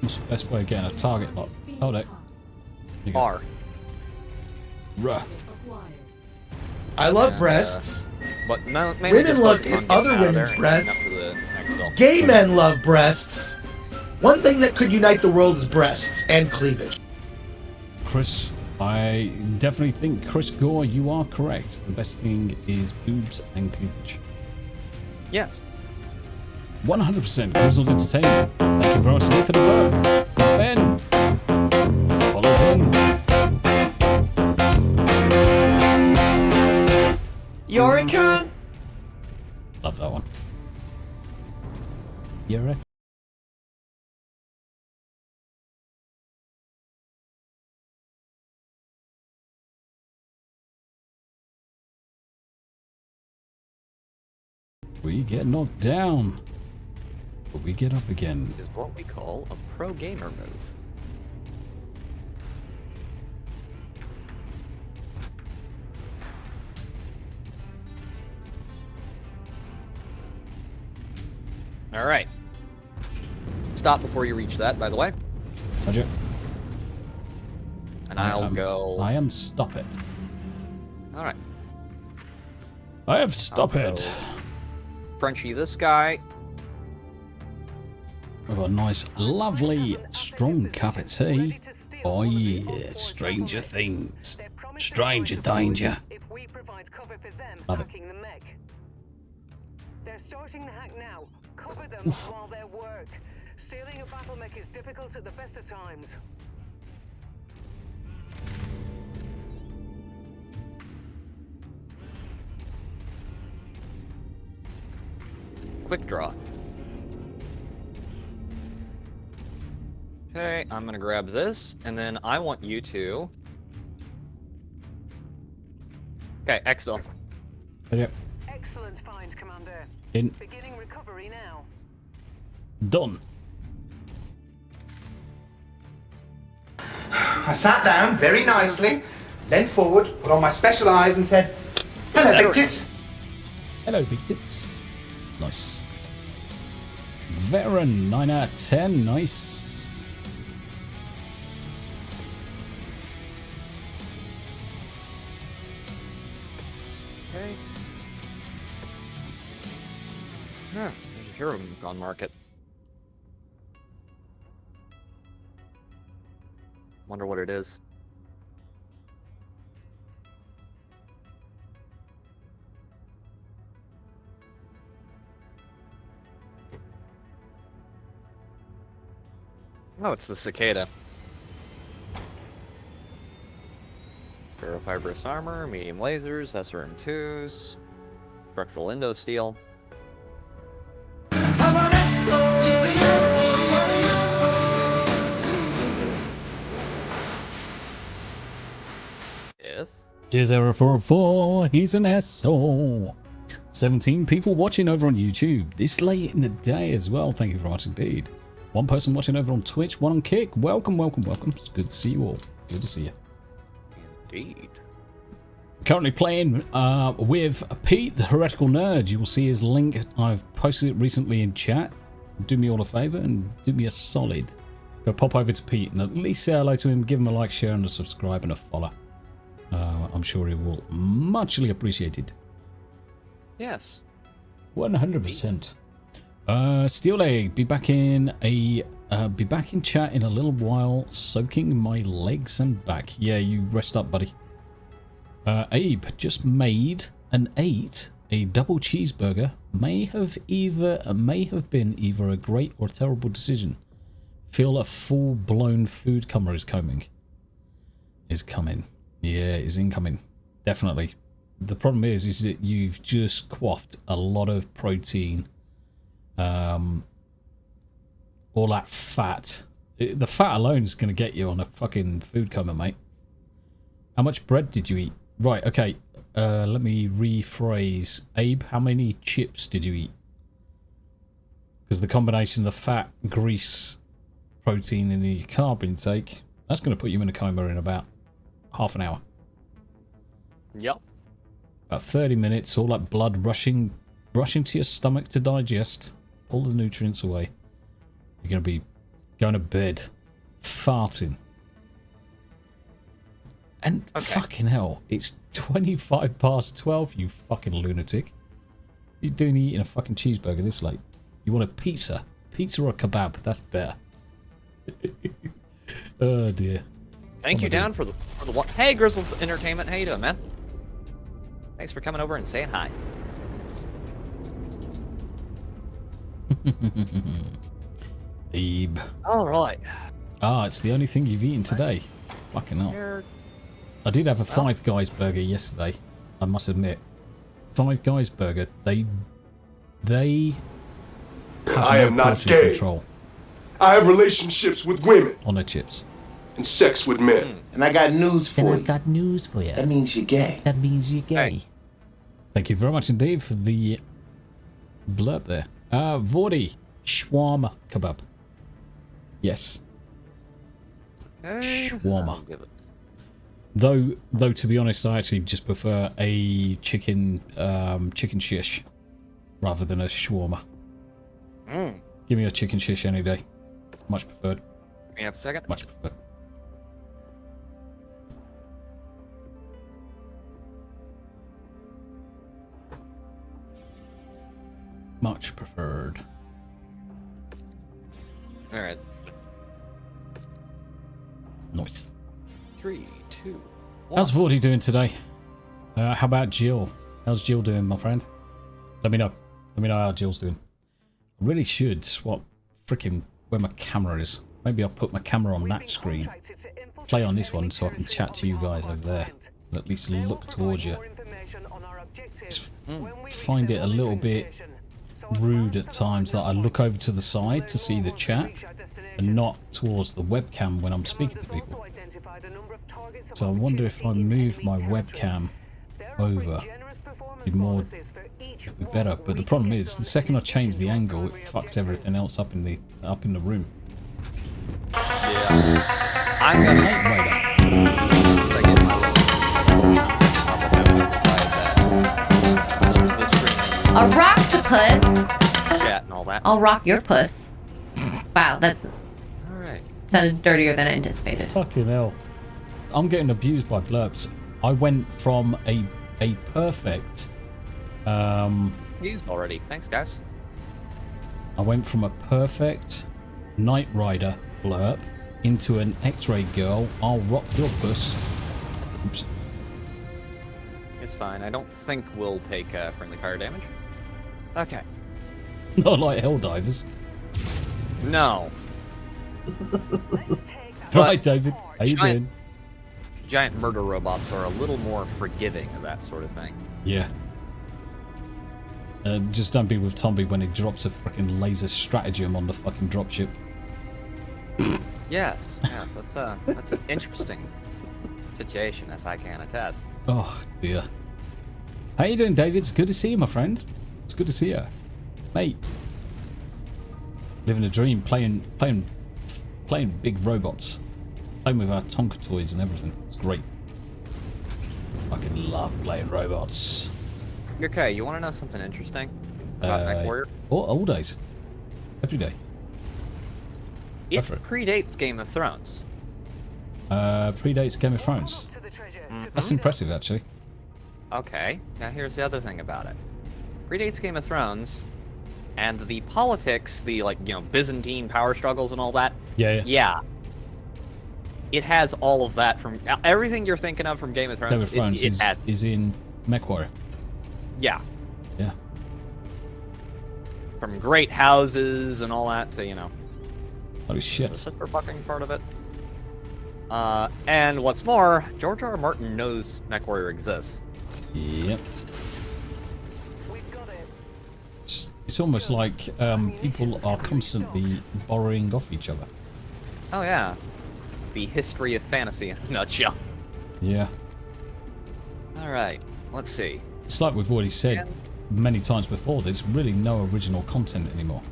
What's the best way of getting a target lock? Hold it. You go. R. Ruh. Acquired. I love breasts. But mainly Women just look focus at on getting other out of women's there and breasts. getting up to the exfil. Gay men love breasts. One thing that could unite the world is breasts and cleavage. Chris, I definitely think, Chris Gore, you are correct. The best thing is boobs and cleavage. Yes. 100% Grizzled Entertainment. Thank you very much for the work. Ben, follow us in. You're a cunt! Love that one. You're a... We get knocked down, but we get up again. Is what we call a pro gamer move. All right. Stop before you reach that, by the way. Roger. And I'll go. I am stop it. All right. I have stop I'll it. go Frenchie this guy. We've got a nice, lovely, strong cup of tea. Oh yeah, Stranger Things. Stranger danger. If we provide cover for them Love it. hacking the mech. They're starting the hack now. Cover them while they're work. Stealing a battle mech is difficult at the best of times. Quick draw. Okay, I'm gonna grab this, and then I want you to. Okay, exfil. Roger. Excellent find, Commander. In. Beginning recovery now. Done. I sat down very nicely, leant forward, put on my special eyes and said, "Hello, big tits." Hello, big tits. Nice. Veteran, 9 out of 10. Nice. Okay. Huh, there's a hero on market. Wonder what it is. Oh, it's the cicada. Ferrofibrous armor, medium lasers, SRM2s, structural endosteel. If Cheers, Error404. He's an asshole. 17 people watching over on YouTube. This late in the day as well. Thank you very much indeed. One person watching over on Twitch, one on Kick. Welcome, welcome, welcome. It's good to see you all. Good to see you. Indeed. Currently playing with Pete, the Heretical Nerd. You will see his link. I've posted it recently in chat. Do me all a favour and do me a solid. Go pop over to Pete and at least say hello to him. Give him a like, share, and a subscribe and a follow. I'm sure he will muchly appreciate it. Yes. 100%. Steel Egg, be back in chat in a little while, soaking my legs and back. Yeah, you rest up, buddy. Abe just made and ate a double cheeseburger. May have been either a great or terrible decision. Feel a full-blown food coma is coming. Yeah, is incoming. Definitely. The problem is that you've just quaffed a lot of protein. All that fat. The fat alone is going to get you on a fucking food coma, mate. How much bread did you eat? Right, okay. Let me rephrase. Abe, how many chips did you eat? Because the combination of the fat, grease, protein, and the carb intake, that's going to put you in a coma in about half an hour. Yep. About 30 minutes, all that blood rushing to your stomach to digest, all the nutrients away. You're going to be going to bed, farting. And fucking hell, it's 25 past 12, you fucking lunatic. What are you doing eating a fucking cheeseburger this late? You want a pizza? Pizza or a kebab? That's better. Oh dear. Thank you, Dan, for the Hey, Grizzled Entertainment. How you doing, man? Thanks for coming over and saying hi. Abe. All right. Ah, it's the only thing you've eaten today. Fucking hell. I did have a Five Guys burger yesterday, I must admit. Five Guys burger, they have I am not portion gay. control I have relationships with women on their chips. and sex with men. And I got news for And you. I've got news for you. That means you're gay. That means you're gay. Hey. Thank you very much indeed for the blurb there. Vordy, shawarma kebab. Yes. Shawarma. I'll give it. Though to be honest, I actually just prefer a chicken shish rather than a shawarma. Give me a chicken shish any day. Much preferred. Give me a second. Much preferred. Much preferred. All right. Nice. 3, 2, 1. How's Vordy doing today? How about Jill? How's Jill doing, my friend? Let me know. Let me know how Jill's doing. I really should swap freaking where my camera is. Maybe I'll put my camera on that screen. Play on this one so I can chat to you guys over there. And at least look towards you. Just find it a little bit rude at times that I look over to the side to see the chat and not towards the webcam when I'm speaking to people. So I wonder if I move my webcam over, it'd be better. But the problem is, the second I change the angle, it fucks everything else up in the room. Yeah. I'm gonna I get my I'll rock the puss. chat and all that. I'll rock your puss. Wow, that's All right. sounded dirtier than I anticipated. Fucking hell. I'm getting abused by blurbs. I went from a perfect Used already. Thanks, guys. I went from a perfect Knight Rider blurb into an X-ray girl. I'll rock your puss. Oops. It's fine. I don't think we'll take friendly fire damage. Okay. Not like Helldivers. No. Right, David. How you doing? Giant murder robots are a little more forgiving of that sort of thing. Yeah. Just don't be with Tomby when he drops a freaking laser stratagem on the fucking dropship. Yes, that's an interesting situation, as I can attest. Oh dear. How you doing, David? It's good to see you, my friend. It's good to see you, mate. living a dream, playing big robots, playing with our Tonka toys and everything. It's great. Fucking love playing robots. Okay, you want to know something interesting about Mechwarrior? All days, every day. It predates Game of Thrones. Predates Game of Thrones. That's impressive, actually. Okay, now here's the other thing about it. Predates Game of Thrones, and the politics, the Byzantine power struggles and all that. Yeah. It has all of that from everything you're thinking of from Game of Thrones. Game of Thrones is in Mechwarrior. Yeah. Yeah. From great houses and all that to Holy shit. the super fucking part of it. And what's more, George R. R. Martin knows Mechwarrior exists. Yep. It's almost like people are constantly borrowing off each other. Oh yeah. The history of fantasy in a nutshell. Yeah. Alright, let's see. It's like we've already said many times before, there's really no original content anymore.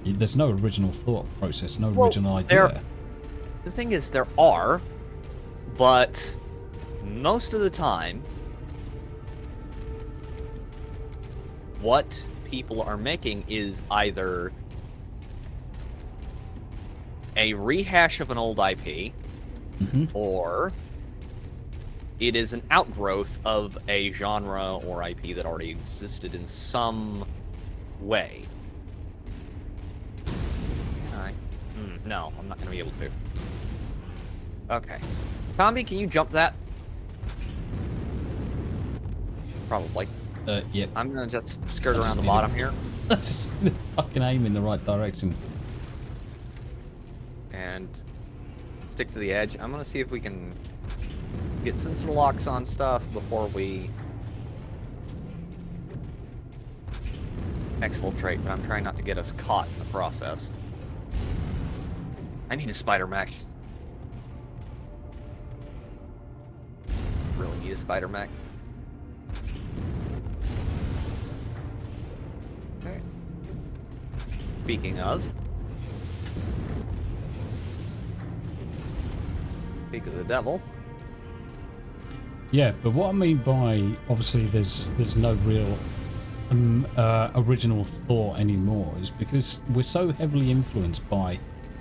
There's no original thought process, no original idea. The thing is, there are, but most of the time, what people are making is either a rehash of an old IP, or it is an outgrowth of a genre or IP that already existed in some way. Alright. No, I'm not going to be able to. Okay. Tommy, can you jump that? Probably. Yep. I'm going to just skirt around the bottom here. Just fucking aim in the right direction. And stick to the edge. I'm going to see if we can get sensor locks on stuff before we exfiltrate, but I'm trying not to get us caught in the process. I need a spider mech. Really need a spider mech. Okay. Speaking of, speak of the devil. Yeah, but what I mean by obviously there's no real original thought anymore is because we're so heavily influenced by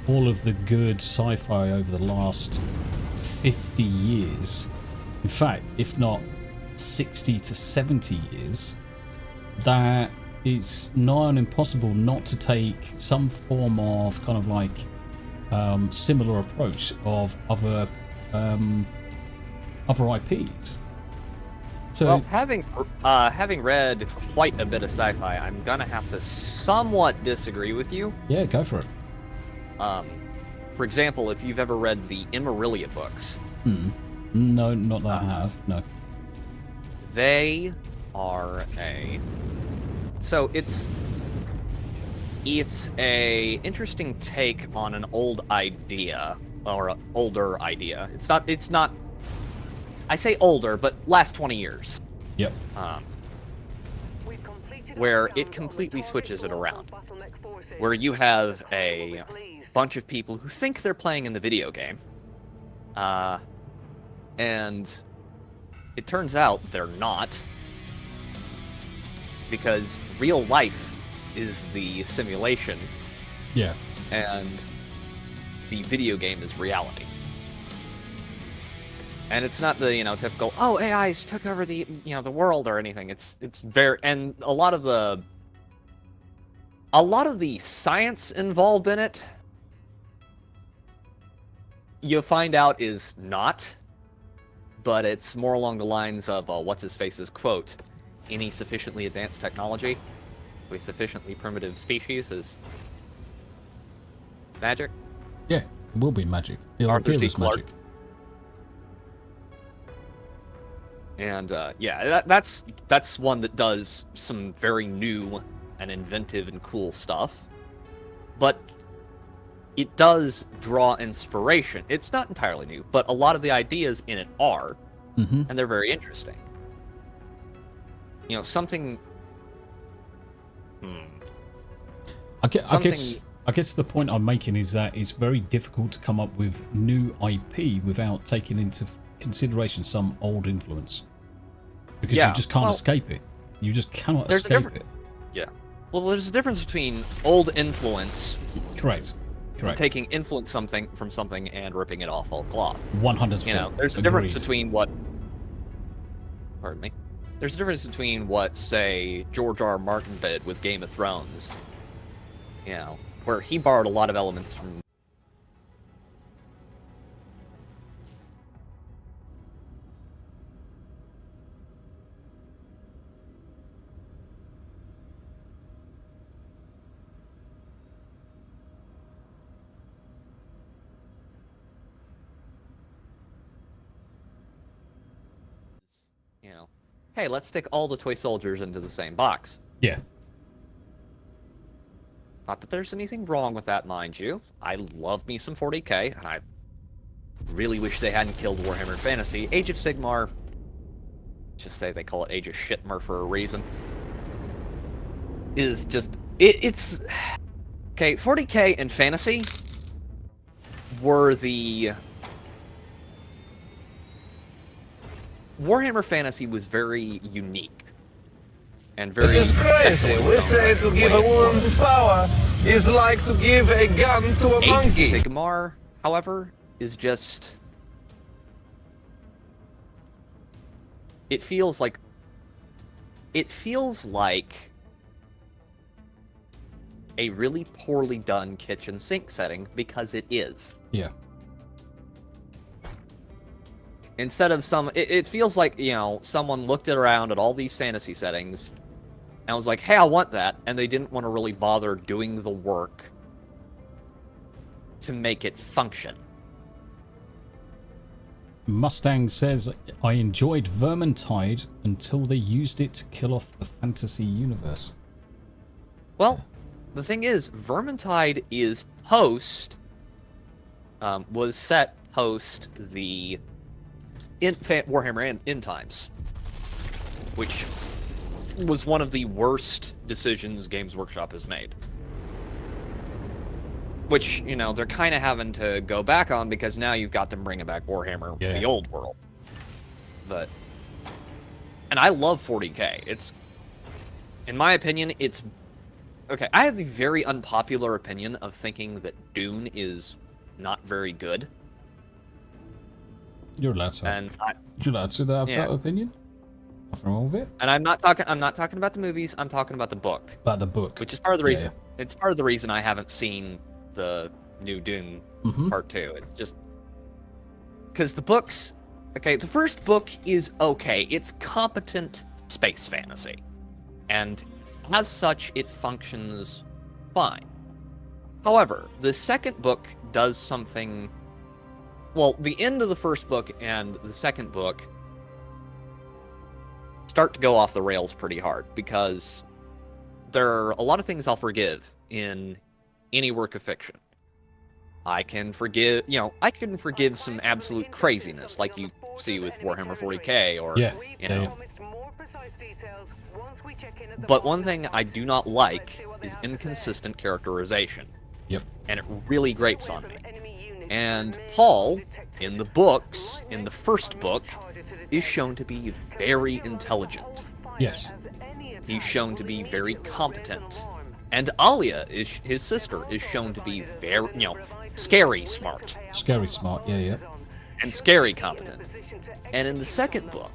all of the good sci-fi over the last 50 years. In fact, if not 60 to 70 years, that it's nigh on impossible not to take some form of kind of like similar approach of other IPs. So, well, having read quite a bit of sci-fi, I'm gonna have to somewhat disagree with you. Yeah, go for it. For example, if you've ever read the Mechwarrior books. No, not that I have. No. They are so it's a interesting take on an old idea or an older idea. It's not. I say older, but last 20 years. Yep. Where it completely switches it around. Where you have a bunch of people who think they're playing in the video game. And it turns out they're not. Because real life is the simulation. Yeah. And the video game is reality. And it's not the, typical, oh, AIs took over the, the world or anything. It's very, and a lot of the science involved in it, you find out is not, but it's more along the lines of what's-his-face's quote, any sufficiently advanced technology with sufficiently primitive species is magic. Yeah, it will be magic. Arthur C. Clarke. Magic. And yeah, that's one that does some very new and inventive and cool stuff. But it does draw inspiration. It's not entirely new, but a lot of the ideas in it are, and they're very interesting. Something. I guess I guess the point I'm making is that it's very difficult to come up with new IP without taking into consideration some old influence. Because you just can't escape it. You just cannot escape it. Yeah. Well, there's a difference between old influence. Correct. Taking influence from something and ripping it off all cloth. 100%. You know, there's a difference between what. Pardon me. There's a difference between what, say, George R. R. Martin did with Game of Thrones. You know, where he borrowed a lot of elements from. You know, hey, let's stick all the toy soldiers into the same box. Yeah. Not that there's anything wrong with that, mind you. I love me some 40k, and I really wish they hadn't killed Warhammer Fantasy. Age of Sigmar, just say they call it Age of Shitmar for a reason, is just... It's... Okay, 40k and Fantasy were the... Warhammer Fantasy was very unique. And very... It is crazy. We say to give a woman power is like to give a gun to a monkey. Age of Sigmar, however, is just... It feels like a really poorly done kitchen sink setting, because it is. Yeah. Instead of it feels like, you know, someone looked around at all these fantasy settings and was like, hey, I want that, and they didn't want to really bother doing the work to make it function. Mustang says, I enjoyed Vermintide until they used it to kill off the fantasy universe. Well, the thing is, Vermintide is was set post the Warhammer End Times, which was one of the worst decisions Games Workshop has made. Which, you know, they're kind of having to go back on, because now you've got them bringing back Warhammer, the old world. But, and I love 40k. It's, in my opinion, it's, okay, I have the very unpopular opinion of thinking that Dune is not very good. You're allowed to. You're allowed to have that opinion. Nothing wrong with it. And I'm not talking about the movies. I'm talking about the book. About the book, which is part of the reason. Yeah. It's part of the reason I haven't seen the new Dune Part 2. It's just because the books. Okay, the first book is okay. It's competent space fantasy, and as such, it functions fine. However, the second book does something. Well, the end of the first book and the second book start to go off the rails pretty hard, because there are a lot of things I'll forgive in any work of fiction. I can forgive some absolute craziness, like you see with Warhammer 40k, or, you know. But one thing I do not like is inconsistent characterization. Yep. And it really grates on me. And Paul, in the books, in the first book, is shown to be very intelligent. Yes. He's shown to be very competent. And Alia, his sister, is shown to be very, you know, scary smart. Scary smart, yeah. And scary competent. And in the second book,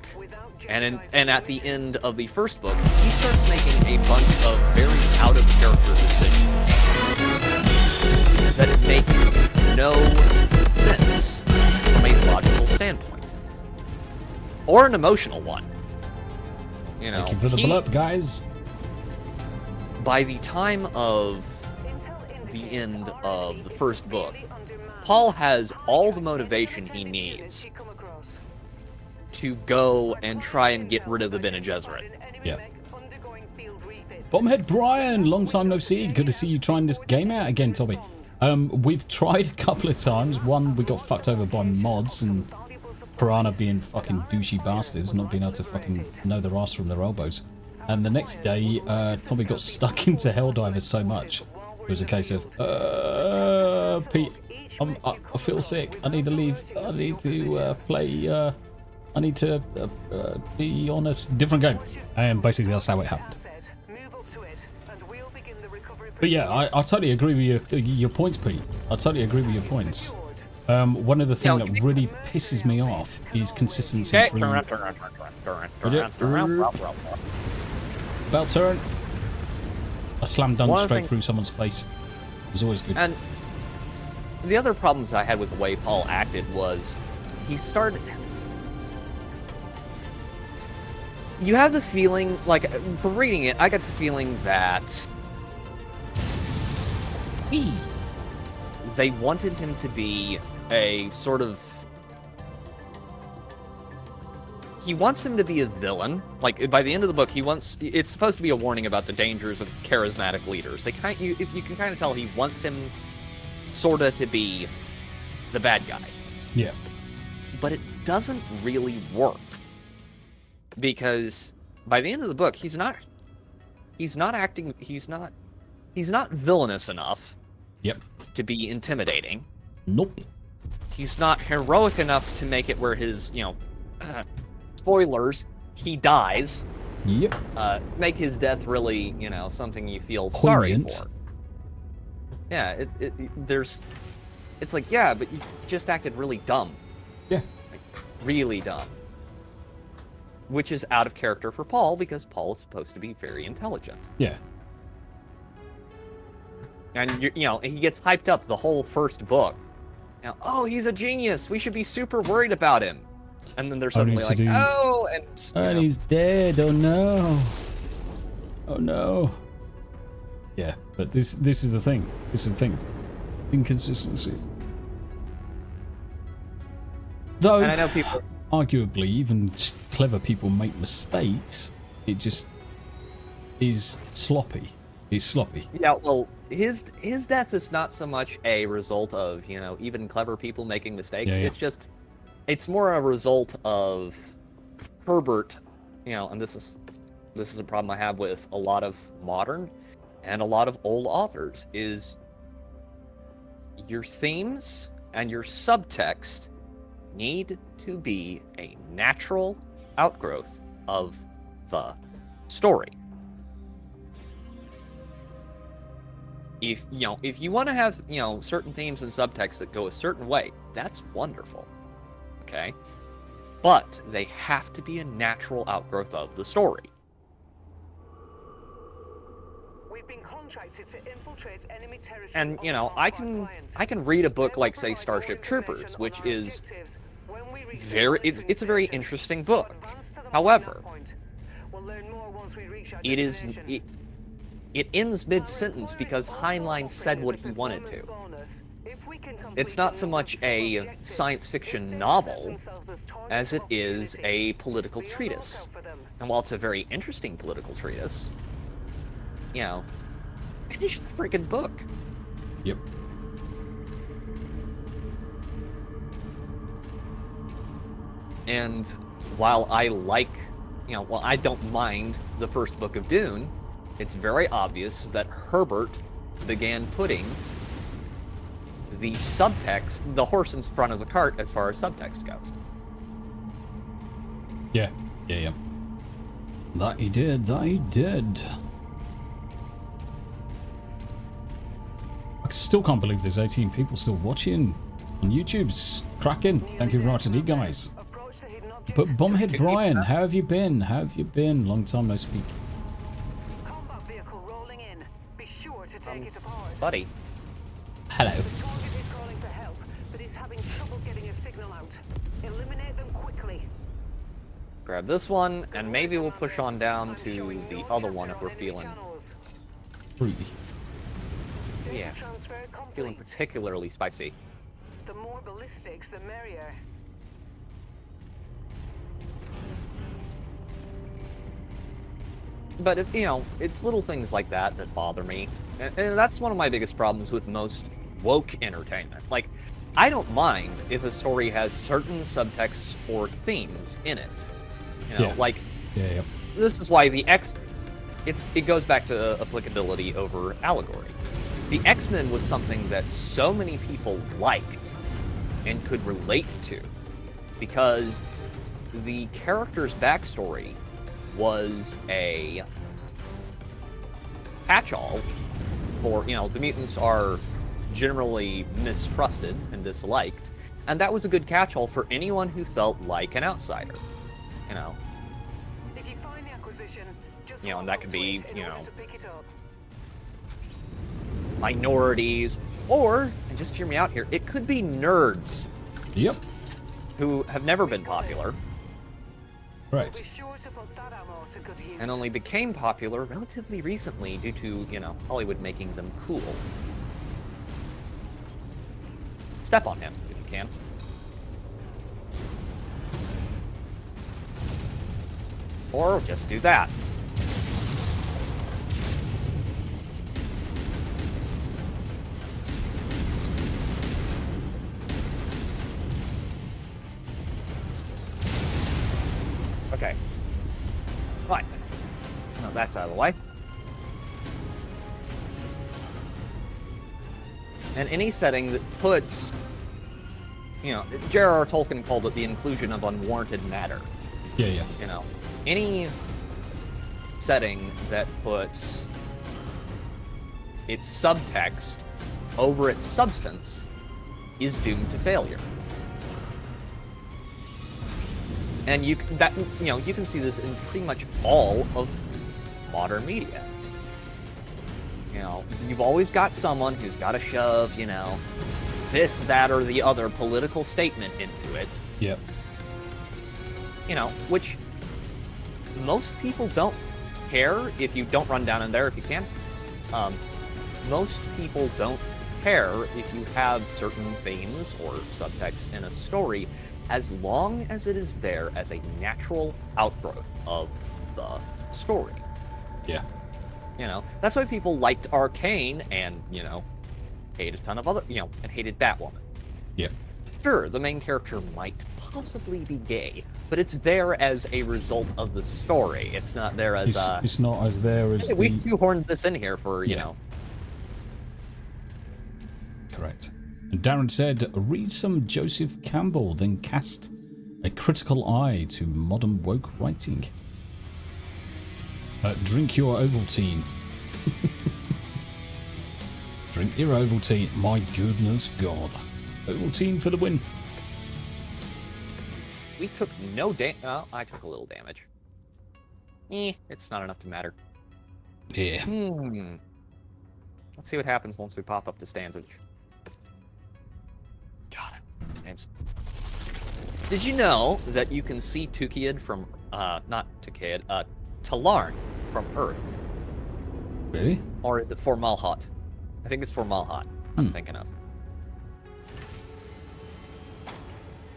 and at the end of the first book, he starts making a bunch of very out-of-character decisions that make no sense from a logical standpoint. Or an emotional one. You know, thank you for the blip, guys. By the time of the end of the first book, Paul has all the motivation he needs to go and try and get rid of the Bene Gesserit. Yeah. Bombhead Brian, long time no see. Good to see you trying this game out again, Tommy. We've tried a couple of times. One, we got fucked over by mods, and Piranha being fucking douchey bastards, not being able to fucking know their ass from their elbows. And the next day, Tommy got stuck into Helldiver so much It was a case of, Pete, I feel sick. I need to leave. I need to play. I need to be on a different game. And basically, that's how it happened. But yeah, I totally agree with your points, Pete. I totally agree with your points. One of the things that really pisses me off is consistency. Okay, through... turn. About turn. A slam dunk straight through someone's face. It was always good. And the other problems I had with the way Paul acted was he started. You have the feeling, like, from reading it, I got the feeling that they wanted him to be a sort of. He wants him to be a villain. Like, by the end of the book, it's supposed to be a warning about the dangers of charismatic leaders. You can kind of tell he wants him sort of to be the bad guy. Yeah. But it doesn't really work. Because by the end of the book, he's not villainous enough. Yep. To be intimidating. Nope. He's not heroic enough to make it where his, spoilers, he dies. Yep. Make his death really, something you feel sorry for. Yeah, it's like, yeah, but you just acted really dumb. Yeah. Like, really dumb. Which is out of character for Paul, because Paul is supposed to be very intelligent. Yeah. And, he gets hyped up the whole first book. Oh, he's a genius! We should be super worried about him! And then they're suddenly like, oh, and he's dead. Oh no. Oh no. Yeah, but this is the thing. Inconsistency. Though, and I know people. Arguably, even clever people make mistakes. It just is sloppy. It's sloppy. Yeah, well, his death is not so much a result of even clever people making mistakes. Yeah. It's more a result of Herbert, and this is a problem I have with a lot of modern and a lot of old authors, is your themes and your subtext need to be a natural outgrowth of the story. If you want to have certain themes and subtext that go a certain way, that's wonderful. Okay? But they have to be a natural outgrowth of the story. We've been contracted to infiltrate enemy territory. And I can read a book like, say, Starship Troopers, which is it's a very interesting book. However, it ends mid-sentence because Heinlein said what he wanted to. It's not so much a science fiction novel as it is a political treatise. And while it's a very interesting political treatise, finish the freaking book. Yep. And while I I don't mind the first book of Dune, it's very obvious that Herbert began putting the subtext, the horse in front of the cart as far as subtext goes. Yeah. That he did. I still can't believe there's 18 people still watching on YouTube. It's cracking. Thank you very much indeed, guys. But Bombhead Brian, how have you been? Long time no speak. Combat vehicle rolling in. Be sure to take it apart. Buddy. Hello. The target is calling for help, but is having trouble getting a signal out. Eliminate them quickly. Grab this one, and maybe we'll push on down to the other one if we're feeling fruity. Yeah. Feeling particularly spicy. The more ballistics, the merrier. But if it's little things like that that bother me, and that's one of my biggest problems with most woke entertainment. Like, I don't mind if a story has certain subtexts or themes in it. Like, yeah. This is why it goes back to applicability over allegory. the X-Men was something that so many people liked and could relate to, because the character's backstory was a catch-all for, the mutants are generally mistrusted and disliked, and that was a good catch-all for anyone who felt like an outsider, If you find the acquisition, just and that could be, in order to pick it up. minorities, or, and just hear me out here, it could be nerds. Yep. Who have never been popular. Right. Be sure to put that ammo to good use. And only became popular relatively recently due to, Hollywood making them cool. Step on him, if you can. Or just do that. Okay. Right. Now that's out of the way. And any setting that puts, J.R.R. Tolkien called it the inclusion of unwarranted matter. Yeah. Any setting that puts its subtext over its substance is doomed to failure. And you can see this in pretty much all of modern media. You've always got someone who's got to shove, this, that, or the other political statement into it. Yep. Which most people don't care if you don't run down in there if you can. Most people don't care if you have certain themes or subtext in a story, as long as it is there as a natural outgrowth of the story. Yeah. That's why people liked Arcane and, hated a ton of other, and hated Batwoman. Yeah. Sure, the main character might possibly be gay, but it's there as a result of the story. It's not there as It's not as there as. Hey, we shoehorned this in here for, Correct. And Darren said, read some Joseph Campbell, then cast a critical eye to modern woke writing. Drink your Ovaltine. Drink your Ovaltine. My goodness God. Ovaltine for the win. We took no damage. Oh, I took a little damage. It's not enough to matter. Yeah. Let's see what happens once we pop up to Stanzage. Got it. Names. Did you know that you can see Tukid from, not Tukid, Talarn from Earth? Really? Or for Malhot. I think it's for Malhot I'm thinking of.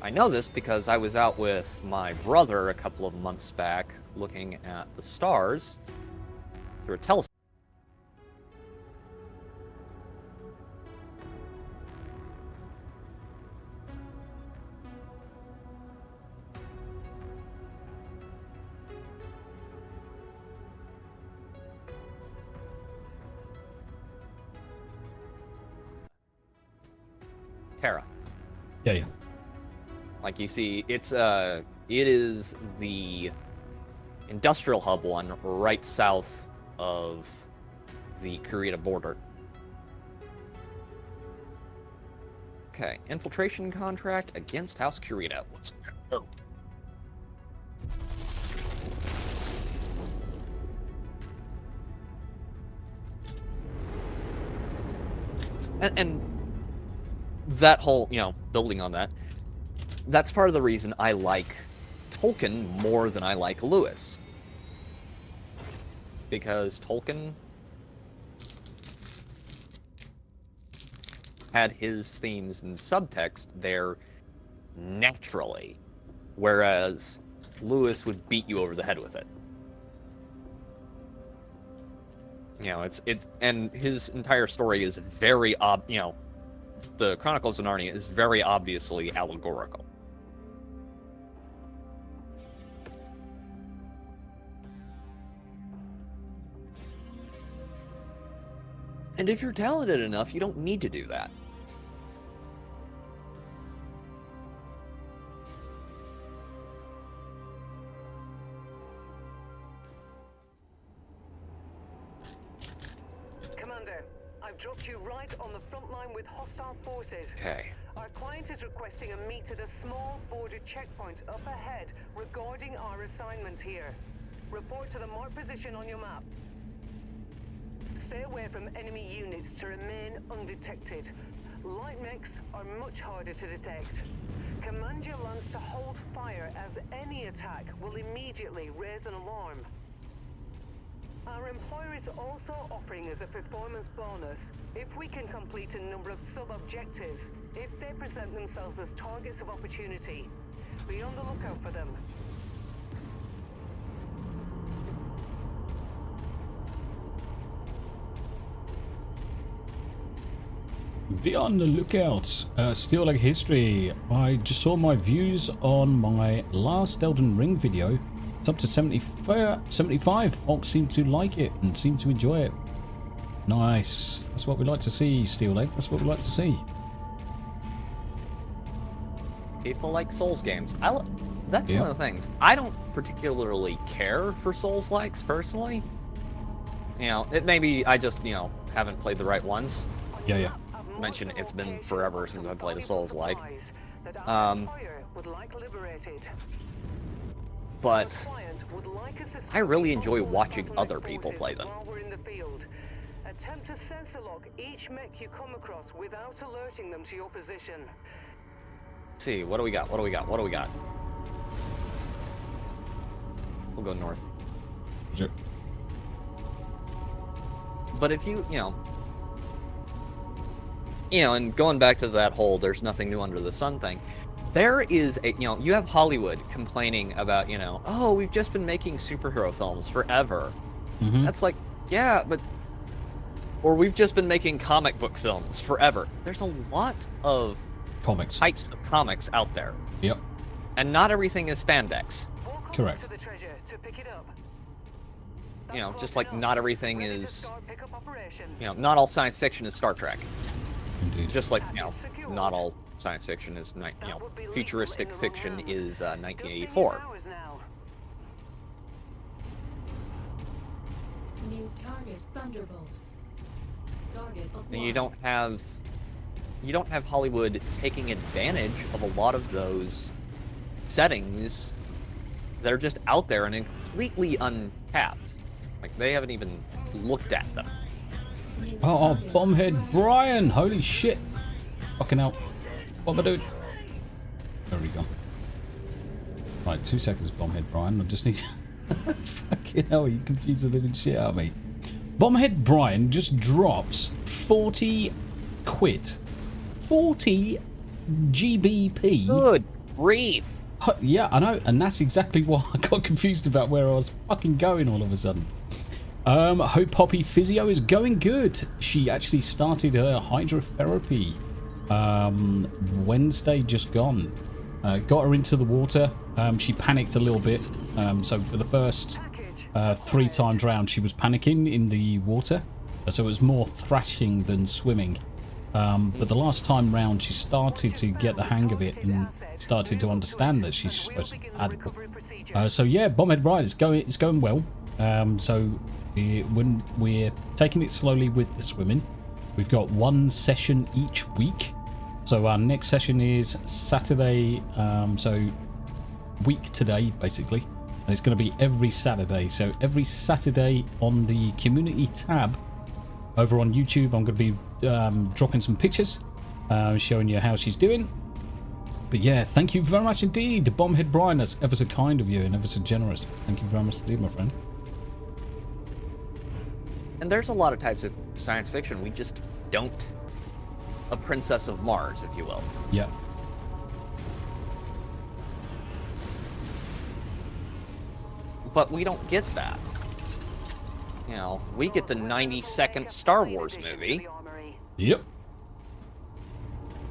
I know this because I was out with my brother a couple of months back looking at the stars through a telescope. Terra. Yeah. Like you see, it is the industrial hub one right south of the Kurita border. Okay, infiltration contract against House Kurita. Let's go. And that whole, building on that, that's part of the reason I like Tolkien more than I like Lewis. Because Tolkien had his themes and subtext there naturally, whereas Lewis would beat you over the head with it. And his entire story is very the Chronicles of Narnia is very obviously allegorical. And if you're talented enough, you don't need to do that. Commander, I've dropped you right on the front line with hostile forces. Okay. Our client is requesting a meet at a small border checkpoint up ahead regarding our assignment here. Report to the marked position on your map. Stay away from enemy units to remain undetected. Light mechs are much harder to detect. Command your lands to hold fire as any attack will immediately raise an alarm. Our employer is also offering us a performance bonus if we can complete a number of sub-objectives if they present themselves as targets of opportunity. Be on the lookout for them. Be on the lookout. Still like history. I just saw my views on my last Elden Ring video. It's up to 75. Folks seem to like it and seem to enjoy it. Nice. That's what we like to see, Steel Leg. That's what we like to see. People like Souls games. That's one of the things. I don't particularly care for Souls likes personally. You know, it maybe I just, you know, haven't played the right ones. Yeah. Mention it's been forever since I played a Souls like. But I really enjoy watching other people play them. Attempt to sensor lock each mech you come across without alerting them to your position. Let's see, what do we got? What do we got? What do we got? We'll go north. Sure. But if you know, and going back to that whole "there's nothing new under the sun" thing, there is you have Hollywood complaining about, oh, we've just been making superhero films forever. Mm-hmm. That's like, yeah, or we've just been making comic book films forever. There's a lot of types of comics out there. Yep. And not everything is spandex. Correct. Just like not everything is, not all science fiction is Star Trek. Indeed. Just like, not all science fiction is, futuristic fiction is 1984. New target, Thunderbolt. Target acquired. And you don't have Hollywood taking advantage of a lot of those settings that are just out there and completely untapped. Like, they haven't even looked at them. Oh, Bombhead Brian! Holy shit! Fucking hell. What am I doing? There we go. Right, 2 seconds, Bombhead Brian. I just need... Fucking hell, you confused the living shit out of me. Bombhead Brian just drops 40 quid. 40 GBP. Good grief. Yeah, I know, and that's exactly what I got confused about, where I was fucking going all of a sudden. Hope Poppy Physio is going good. She actually started her hydrotherapy Wednesday just gone. Got her into the water. She panicked a little bit. So for the first 3 times round, she was panicking in the water. So it was more thrashing than swimming. But the last time round, she started to get the hang of it and started to understand that she's supposed to add. So yeah, Bombhead Ride it's going well. When we're taking it slowly with the swimming, we've got 1 session each week. So our next session is Saturday. So week today, basically, and it's going to be every Saturday. So every Saturday on the community tab over on YouTube, I'm going to be dropping some pictures, showing you how she's doing. But yeah, thank you very much indeed, Bombhead Brian. That's ever so kind of you and ever so generous. Thank you very much indeed, my friend. And there's a lot of types of science fiction we just don't. A Princess of Mars, if you will. Yeah. But we don't get that. We get the 90-second Star Wars movie. Yep.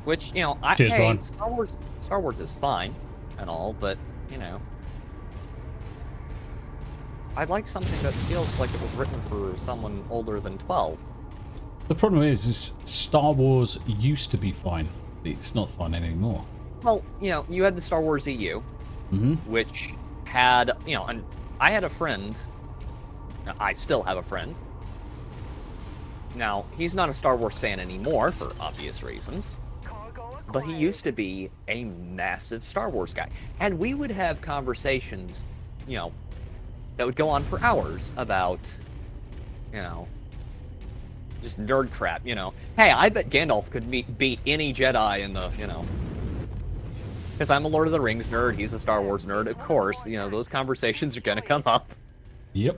Which, Cheers, Star Wars is fine and all, but, I'd like something that feels like it was written for someone older than 12. The problem is Star Wars used to be fine. It's not fun anymore. Well, you know, you had the Star Wars EU, which had, you know, and I had a friend. I still have a friend. Now, he's not a Star Wars fan anymore for obvious reasons, but he used to be a massive Star Wars guy. And we would have conversations, you know, that would go on for hours about, you know, just nerd crap, you know. Hey, I bet Gandalf could beat any Jedi in the, you know. Because I'm a Lord of the Rings nerd, he's a Star Wars nerd, of course, you know, those conversations are gonna come up. Yep.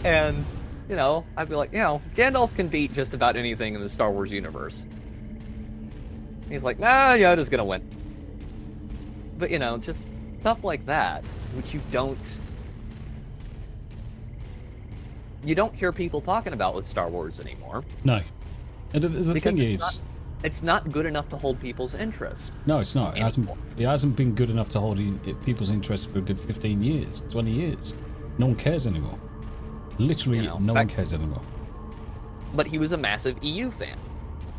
And, you know, I'd be like, you know, Gandalf can beat just about anything in the Star Wars universe. He's like, nah, Yoda's gonna win. But, you know, just stuff like that, which you don't hear people talking about with Star Wars anymore. No. And the thing is... It's not good enough to hold people's interest. No, it's not. It hasn't been good enough to hold people's interest for a good 15 years, 20 years. No one cares anymore. Literally, you know, no one cares anymore. But he was a massive EU fan.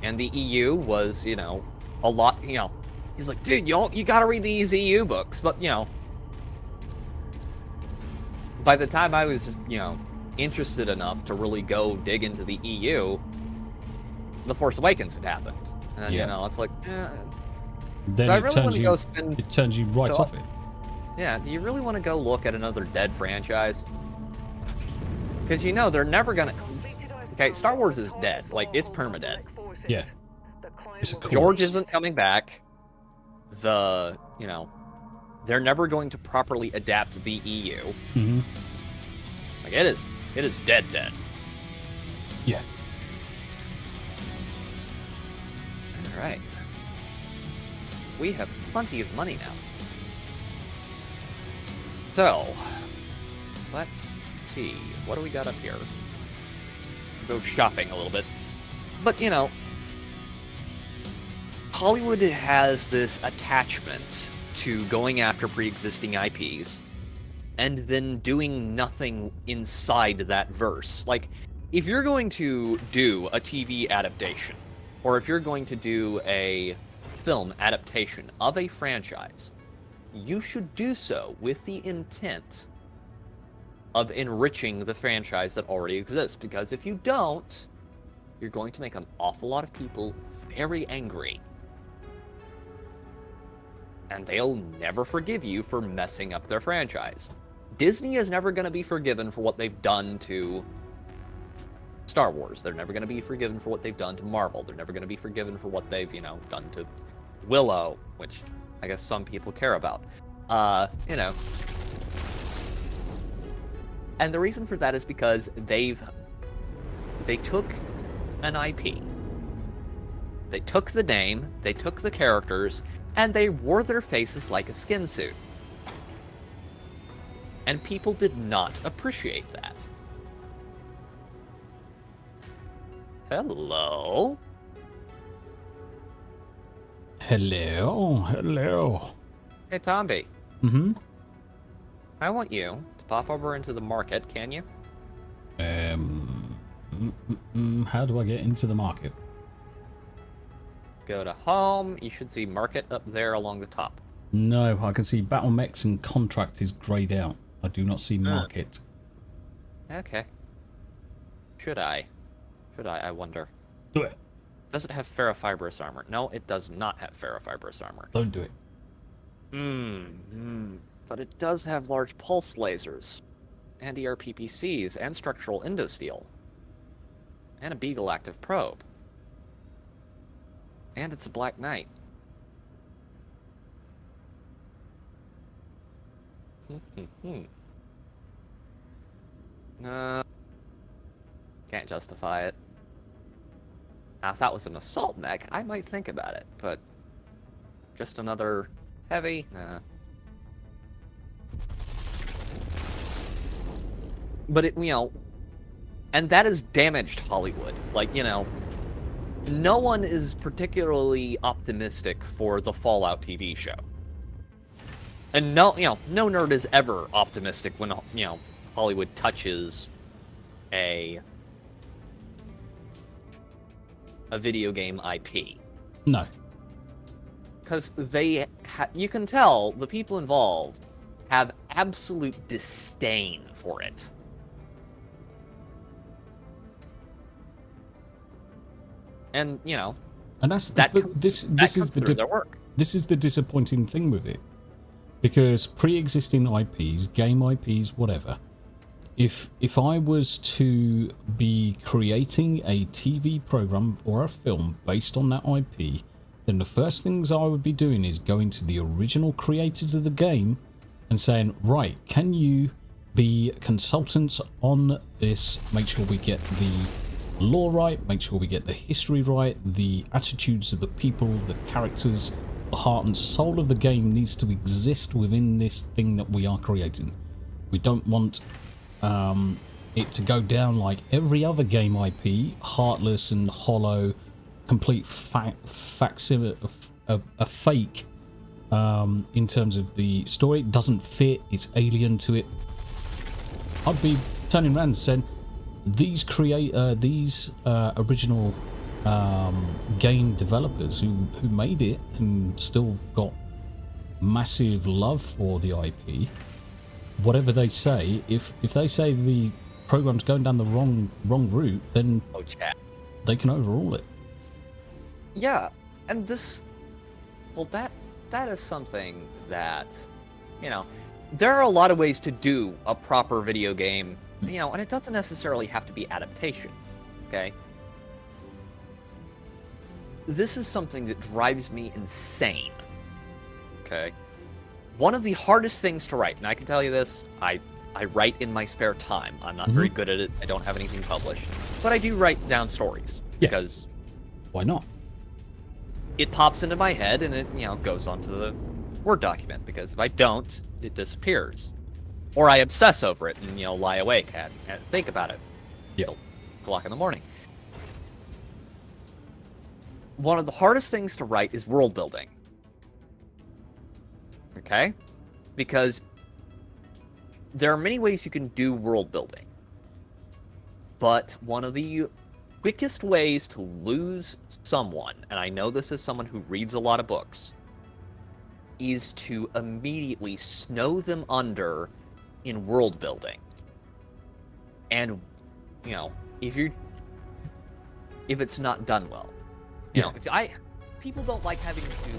And the EU was, you know, a lot, you know, he's like, dude, you gotta read these EU books. But, you know, by the time I was, you know, interested enough to really go dig into the EU, The Force Awakens had happened. And, you know, it's like, then it turns you right off it. Yeah, do you really want to go look at another dead franchise? Because, you know, they're never gonna... Okay, Star Wars is dead. Like, it's permadead. Yeah. George isn't coming back. You know, they're never going to properly adapt the EU. Like, it is dead. Yeah. Alright. We have plenty of money now. So, let's see. What do we got up here? Go shopping a little bit. But, you know, Hollywood has this attachment to going after pre-existing IPs and then doing nothing inside that verse. Like, if you're going to do a TV adaptation, or if you're going to do a film adaptation of a franchise, you should do so with the intent of enriching the franchise that already exists. Because if you don't, you're going to make an awful lot of people very angry. And they'll never forgive you for messing up their franchise. Disney is never going to be forgiven for what they've done to Star Wars. They're never going to be forgiven for what they've done to Marvel. They're never going to be forgiven for what they've, you know, done to Willow, which I guess some people care about. You know. And the reason for that is because they took an IP. They took the name, they took the characters, and they wore their faces like a skin suit. And people did not appreciate that. Hello? Hello. Hey, Tomby. Mm-hmm. I want you to pop over into the market, can you? How do I get into the market? Go to home. You should see market up there along the top. No, I can see battle mechs and contract is grayed out. I do not see market. Okay. Should I? I wonder. Do it. Does it have ferrofibrous armor? No, it does not have ferrofibrous armor. Don't do it. But it does have large pulse lasers, and ERPPCs, and structural endosteel, and a Beagle active probe. And it's a Black Knight. Can't justify it. Now, if that was an assault mech, I might think about it, but just another heavy? Nah. But it, you know, and that has damaged Hollywood. Like, you know, no one is particularly optimistic for the Fallout TV show. And no nerd is ever optimistic when, you know, Hollywood touches a a video game IP. No. Because you can tell the people involved have absolute disdain for it. And, you know, and this is their work. This is the disappointing thing with it. Because pre-existing IPs, game IPs, whatever, if I was to be creating a TV program or a film based on that IP, then the first things I would be doing is going to the original creators of the game and saying, right, can you be consultants on this? Make sure we get the lore right, make sure we get the history right, the attitudes of the people, the characters, the heart and soul of the game needs to exist within this thing that we are creating. We don't want it to go down like every other game IP, heartless and hollow, complete facsimile, a fake in terms of the story. It doesn't fit, it's alien to it. I'd be turning around and saying, these original game developers who made it and still got massive love for the IP, whatever they say, if they say the program's going down the wrong route, then they can overrule it. Yeah, and this, well, that is something that, you know, there are a lot of ways to do a proper video game, you know, and it doesn't necessarily have to be adaptation, okay? This is something that drives me insane, okay? One of the hardest things to write, and I can tell you this, I write in my spare time. I'm not very good at it. I don't have anything published. But I do write down stories, because... Why not? It pops into my head, and it, you know, goes onto the Word document, because if I don't, it disappears. Or I obsess over it and, you know, lie awake and think about it. Till o'clock in the morning. One of the hardest things to write is world building. Okay? Because there are many ways you can do world building. But one of the quickest ways to lose someone, and I know this is someone who reads a lot of books, is to immediately snow them under in world building. And, you know, if it's not done well. You know, people don't like having to do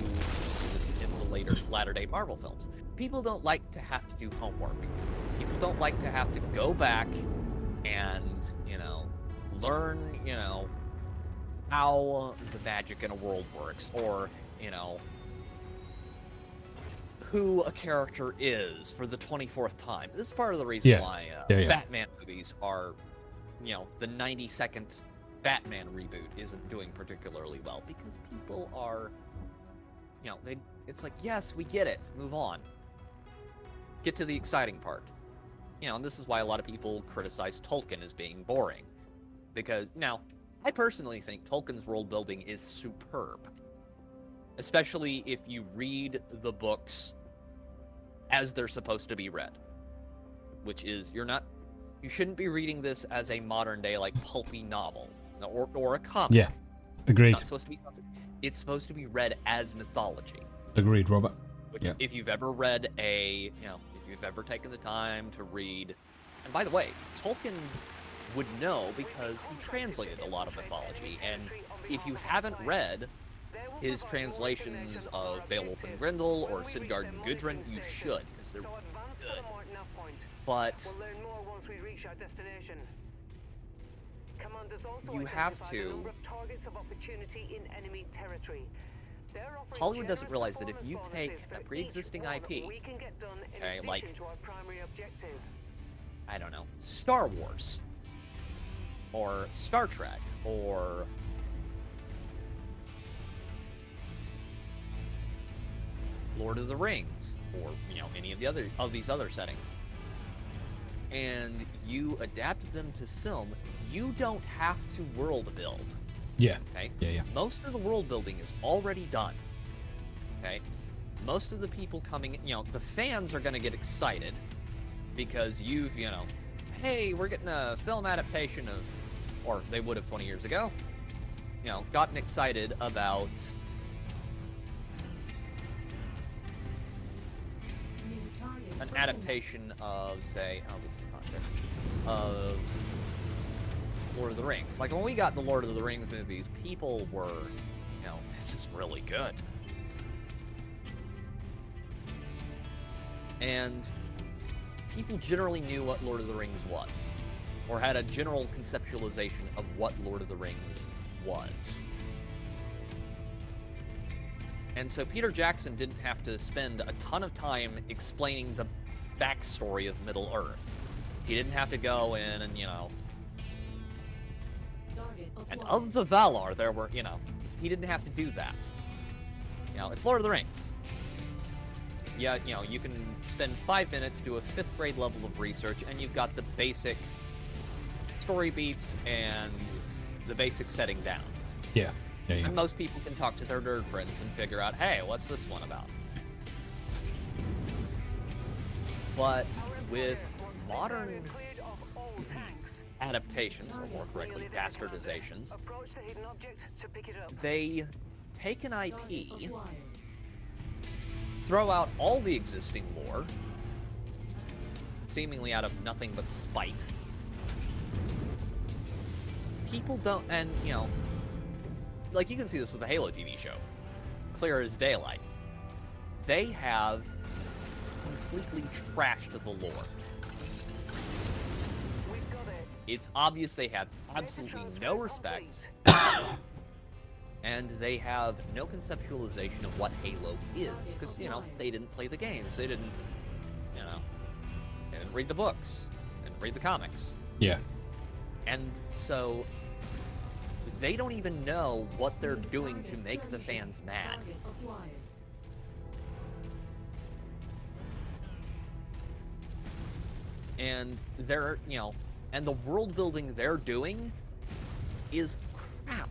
this in the latter-day Marvel films. People don't like to have to do homework. People don't like to have to go back and, you know, learn, you know, how the magic in a world works, or, you know, who a character is for the 24th time. This is part of the reason why Batman movies are, you know, the 90-second Batman reboot isn't doing particularly well, because people are, you know, it's like, yes, we get it, move on. Get to the exciting part. You know, and this is why a lot of people criticize Tolkien as being boring. Because, now, I personally think Tolkien's world building is superb. Especially if you read the books as they're supposed to be read. Which is, you shouldn't be reading this as a modern day, like, pulpy novel. Or a comic. Yeah, agreed. It's not supposed to be something. It's supposed to be read as mythology. Agreed, Robert. Which, if you've ever read if you've ever taken the time to read, and by the way, Tolkien would know because he translated a lot of mythology, and if you haven't read his translations of Beowulf and Grendel or Sindgard and Gudrun, you should, because they're good. But you have to. Hollywood doesn't realize that if you take a pre-existing IP, okay, like, I don't know, Star Wars, or Star Trek, or Lord of the Rings, or, you know, any of these other settings, and you adapt them to film, you don't have to world build. Yeah. Okay? Yeah. Most of the world building is already done. Okay? Most of the people coming, you know, the fans are going to get excited because you know, hey, we're getting a film adaptation of, or they would have 20 years ago, gotten excited about an adaptation of, say, oh, this is not good, of Lord of the Rings. Like, when we got the Lord of the Rings movies, people were, this is really good. And people generally knew what Lord of the Rings was, or had a general conceptualization of what Lord of the Rings was. And so Peter Jackson didn't have to spend a ton of time explaining the backstory of Middle-earth. He didn't have to go in and, and of the Valar, there were, he didn't have to do that. It's Lord of the Rings. Yeah, you can spend 5 minutes, do a 5th grade level of research, and you've got the basic story beats and the basic setting down. Yeah. And most people can talk to their nerd friends and figure out, hey, what's this one about? But with modern adaptations, or more correctly, bastardizations, they take an IP, throw out all the existing lore, seemingly out of nothing but spite. People don't, and, like, you can see this with the Halo TV show. Clear as daylight. They have completely trashed the lore. It's obvious they have absolutely no respect, and they have no conceptualization of what Halo is, because, they didn't play the games. They didn't, they didn't read the books, didn't read the comics. Yeah. And so they don't even know what they're doing to make the fans mad. And they're, and the world building they're doing is crap.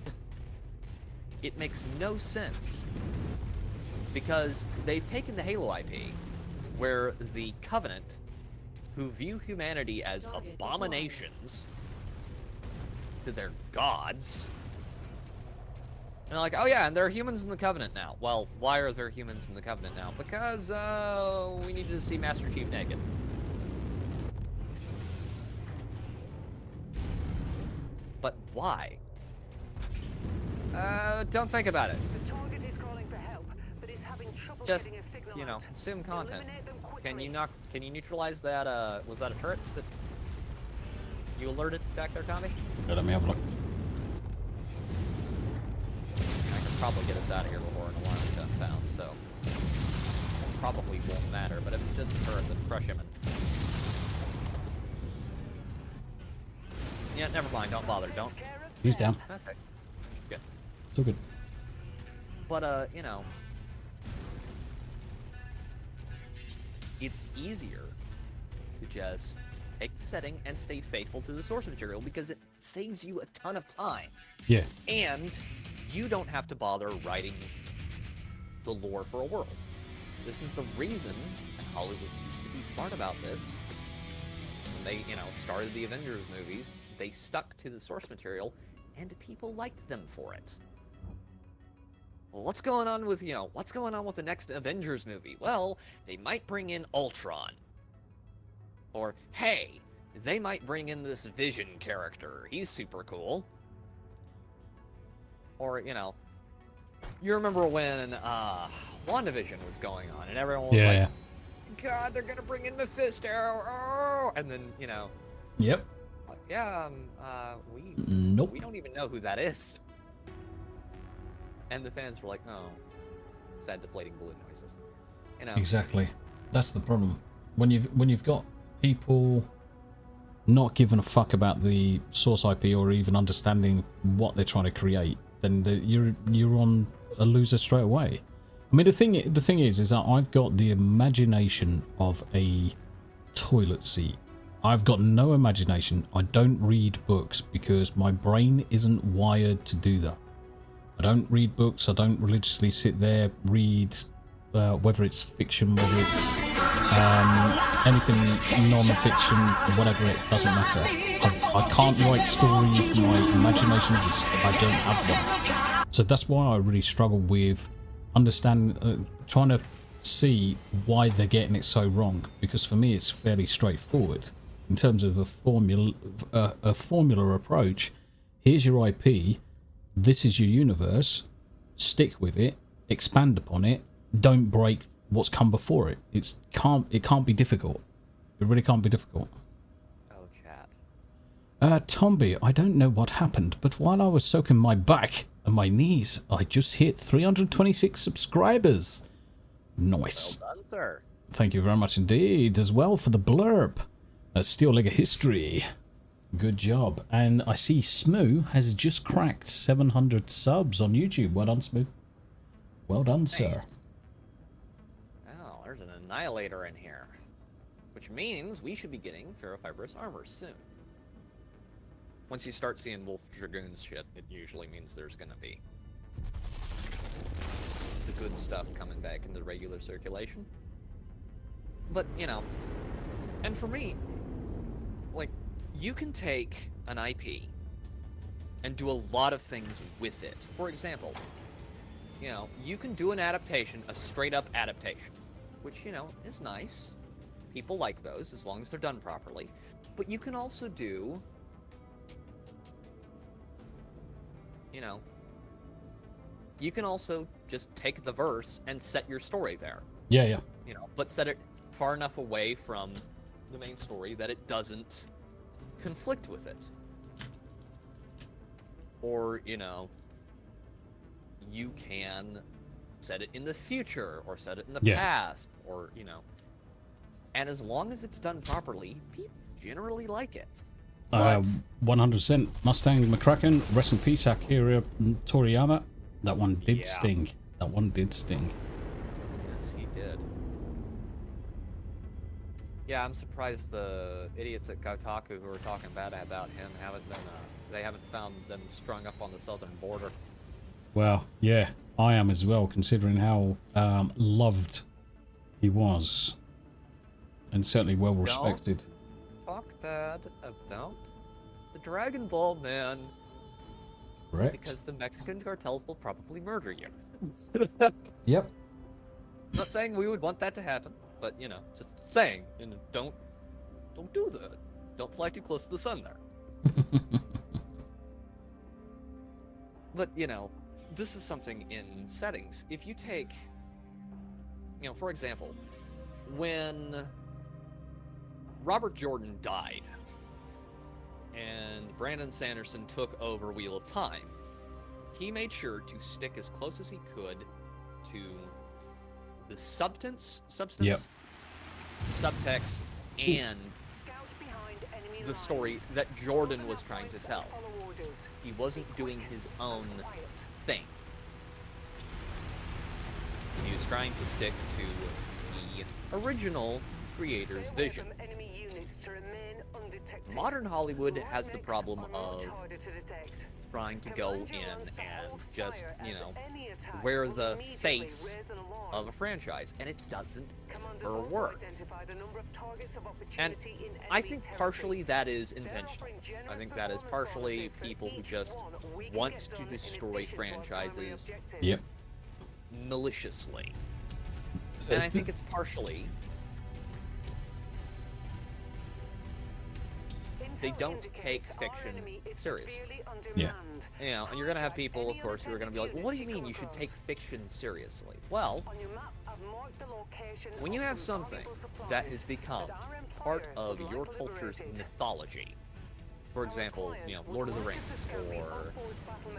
It makes no sense. Because they've taken the Halo IP, where the Covenant, who view humanity as abominations to their gods, and they're like, oh yeah, and there are humans in the Covenant now. Well, why are there humans in the Covenant now? Because, we needed to see Master Chief naked. But why? Don't think about it. The target is calling for help, but is having trouble Just, getting a signal out. consume content. Eliminate them quickly. Can you neutralize that, was that a turret that you alerted back there, Tommy? Yeah, let me have a look. I can probably get us out of here before an alarm gun sounds, so probably won't matter, but if it's just a turret, then crush him and... Yeah, never mind, don't bother, don't... He's down. Okay. Good. So good. But, it's easier to just take the setting and stay faithful to the source material because it saves you a ton of time. Yeah. And you don't have to bother writing the lore for a world. This is the reason Hollywood used to be smart about this. When they, started the Avengers movies, they stuck to the source material, and people liked them for it. Well, what's going on with, what's going on with the next Avengers movie? Well, they might bring in Ultron. Or, hey, they might bring in this Vision character. He's super cool. Or, you remember when, WandaVision was going on, and everyone was like, God, they're gonna bring in Mephisto, oh! And then, Yep. like, yeah, Nope. we don't even know who that is. And the fans were like, oh, sad deflating balloon noises. Exactly. That's the problem. When you've got people not giving a fuck about the source IP or even understanding what they're trying to create, then you're on a loser straight away. I mean, the thing is that I've got the imagination of a toilet seat. I've got no imagination. I don't read books because my brain isn't wired to do that. I don't read books. I don't religiously sit there, read, whether it's fiction, whether it's anything non-fiction, whatever, it doesn't matter. I can't write stories, my imagination I don't have one. So that's why I really struggle with understanding, trying to see why they're getting it so wrong, because for me it's fairly straightforward in terms of a formula approach. Here's your IP, this is your universe, stick with it, expand upon it, don't break what's come before it. It can't be difficult. It really can't be difficult. Oh, chat. Tomby, I don't know what happened, but while I was soaking my back and my knees, I just hit 326 subscribers. Nice. Well done, sir. Thank you very much indeed, as well, for the blurb. Steel Leg of History. Good job. And I see Smoo has just cracked 700 subs on YouTube. Well done, Smoo. Well done, sir. Oh, there's an Annihilator in here. Which means we should be getting ferrofibrous armor soon. Once you start seeing Wolf Dragoons shit, it usually means there's gonna be the good stuff coming back into regular circulation. But, you know, and for me, like, you can take an IP and do a lot of things with it. For example, you know, you can do an adaptation, a straight-up adaptation, which, you know, is nice. People like those, as long as they're done properly. But you can also do, you know, you can also just take the verse and set your story there. Yeah, yeah. You know, but set it far enough away from the main story that it doesn't conflict with it. Or, you know, you can set it in the future, or set it in the past, or, you know. And as long as it's done properly, people generally like it. 100%. Mustang McCracken, rest in peace, Akira Toriyama. That one did sting. That one did sting. Yes, he did. Yeah, I'm surprised the idiots at Kotaku who were talking bad about him haven't been, they haven't found them strung up on the southern border. Well, yeah, I am as well, considering how loved he was. And certainly well respected. Don't talk bad about the Dragon Ball man. Correct. Because the Mexican cartels will probably murder you. Yep. Not saying we would want that to happen, but, you know, just saying, you know, don't do that. Don't fly too close to the sun there. But, you know, this is something in settings. If you take, you know, for example, when Robert Jordan died and Brandon Sanderson took over Wheel of Time, he made sure to stick as close as he could to the substance, subtext, and the story that Jordan was trying to tell. He wasn't doing his own thing. He was trying to stick to the original creator's vision. Modern Hollywood has the problem of trying to go in and just, you know, wear the face of a franchise, and it doesn't ever work. And I think partially that is intentional. I think that is partially people who just want to destroy franchises maliciously. And I think it's partially they don't take fiction seriously. Yeah. You know, and you're gonna have people, of course, who are gonna be like, well, what do you mean you should take fiction seriously? Well, when you have something that has become part of your culture's mythology, for example, you know, Lord of the Rings, or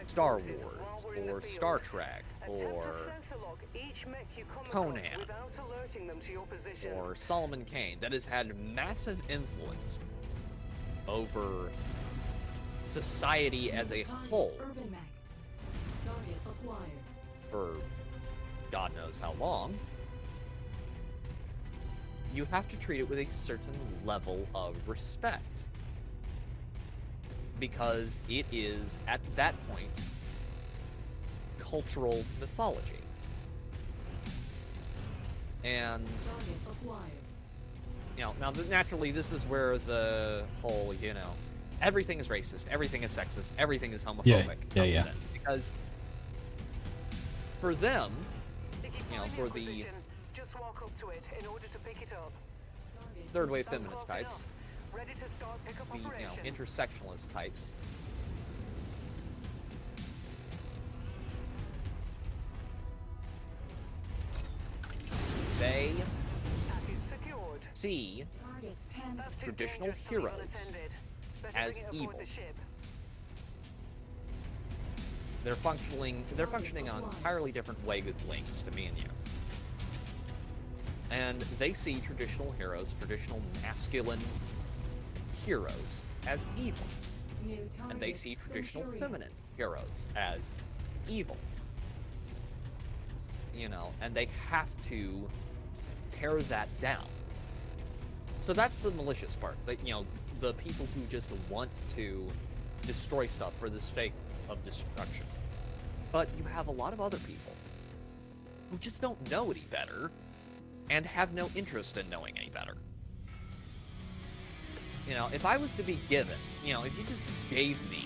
Star Wars, or Star Trek, or Conan, or Solomon Kane, that has had massive influence over society as a whole for God knows how long, you have to treat it with a certain level of respect, because it is, at that point, cultural mythology. And you know, now naturally this is where the whole, you know, everything is racist, everything is sexist, everything is homophobic. Yeah. Because for them, you know, for the just walk up to it in order to pick it up. third wave That's feminist close types, enough. Ready to start pickup the, you know, operation. intersectionalist types, they Package secured. see Target pen. That's too traditional dangerous to leave heroes unattended. Better as bring it aboard evil. the ship. They're functioning on entirely different wavelengths to me and you. And they see traditional heroes, traditional masculine heroes, as evil. New And they target, see traditional Centurion. feminine heroes as evil. You know, and they have to tear that down. So that's the malicious part. That, you know, the people who just want to destroy stuff for the sake of destruction. But you have a lot of other people who just don't know any better and have no interest in knowing any better. You know, if I was to be given, you know, if you just gave me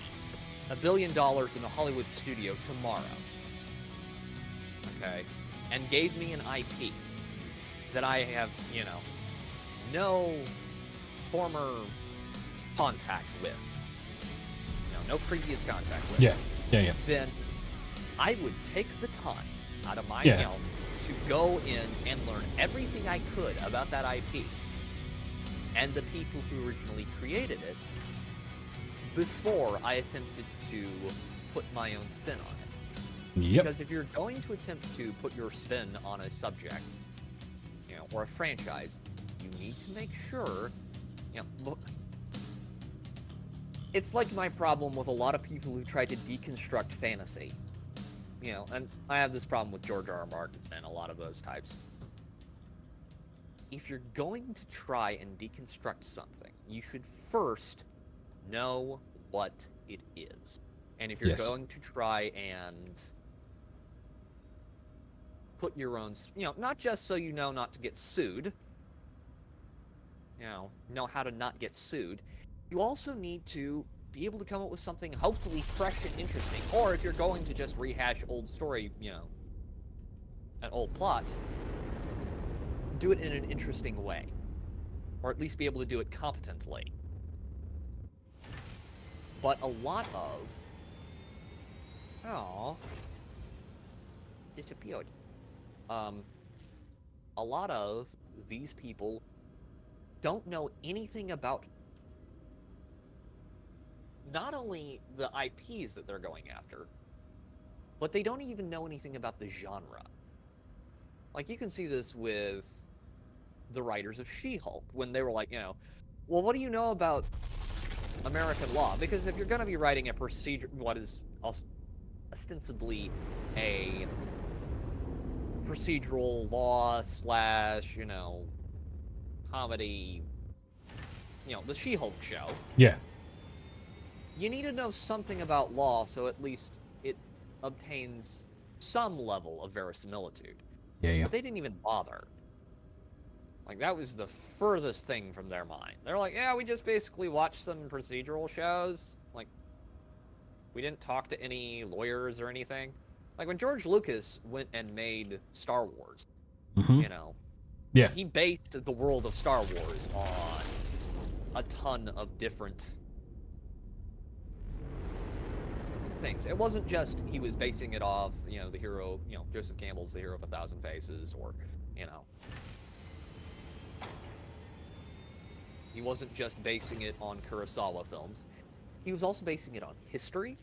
$1 billion in a Hollywood studio tomorrow, okay, and gave me an IP that I have, you know, no former contact with, you know, no previous contact with, Yeah. then I would take the time out of my, Yeah. you know, to go in and learn everything I could about that IP and the people who originally created it before I attempted to put my own spin on it. Yep. Because if you're going to attempt to put your spin on a subject, you know, or a franchise, you need to make sure, you know, look. It's like my problem with a lot of people who try to deconstruct fantasy. You know, and I have this problem with George R.R. Martin and a lot of those types. If you're going to try and deconstruct something, you should first know what it is. And if you're Yes. going to try and put your own, you know, not just so you know not to get sued, you know how to not get sued, you also need to be able to come up with something hopefully fresh and interesting. Or if you're going to just rehash old story, you know, an old plot, do it in an interesting way. Or at least be able to do it competently. But a lot of... Oh... disappeared. A lot of these people don't know anything about not only the IPs that they're going after, but they don't even know anything about the genre. Like, you can see this with the writers of She-Hulk, when they were like, you know, well, what do you know about American law? Because if you're going to be writing a procedure, what is ostensibly a procedural law / you know, comedy, you know, the She-Hulk show. Yeah. You need to know something about law so at least it obtains some level of verisimilitude. Yeah. But they didn't even bother. Like, that was the furthest thing from their mind. They're like, yeah, we just basically watched some procedural shows. Like, we didn't talk to any lawyers or anything. Like, when George Lucas went and made Star Wars, you know, Yeah. he based the world of Star Wars on a ton of different things. It wasn't just he was basing it off, you know, the hero, you know, Joseph Campbell's The Hero of a Thousand Faces, or, you know, he wasn't just basing it on Kurosawa films. He was also basing it on history.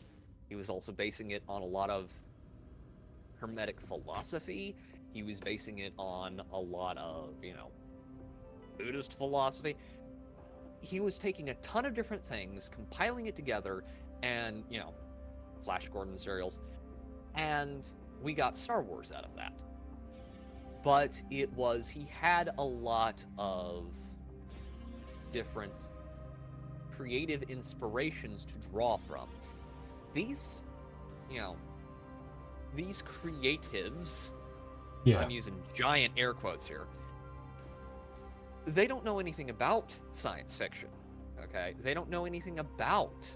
He was also basing it on a lot of Hermetic philosophy. He was basing it on a lot of, you know, Buddhist philosophy. He was taking a ton of different things, compiling it together, and, you know, Flash Gordon serials, and we got Star Wars out of that. But it was, he had a lot of different creative inspirations to draw from. These, you know, these creatives, Yeah. I'm using giant air quotes here, they don't know anything about science fiction. Okay, they don't know anything about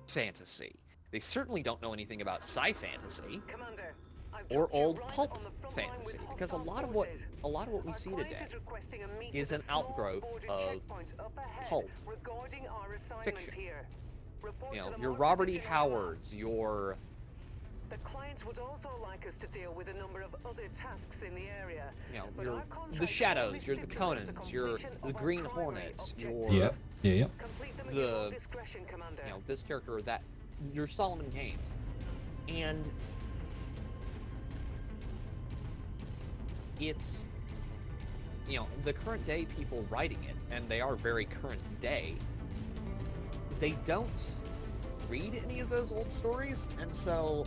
fantasy. They certainly don't know anything about sci-fantasy Commander, or old pulp fantasy, because a lot of what we see today is an outgrowth of pulp fiction. You know, your Robert E. Howards, your... The clients would also like us to deal with a number of other tasks in the area. You know, your the Shadows, your the Conans, your the Green Hornets, your Yep. the you know, this character, that your Solomon Kanes, and it's, you know, the current day people writing it, and they are very current day. They don't read any of those old stories, and so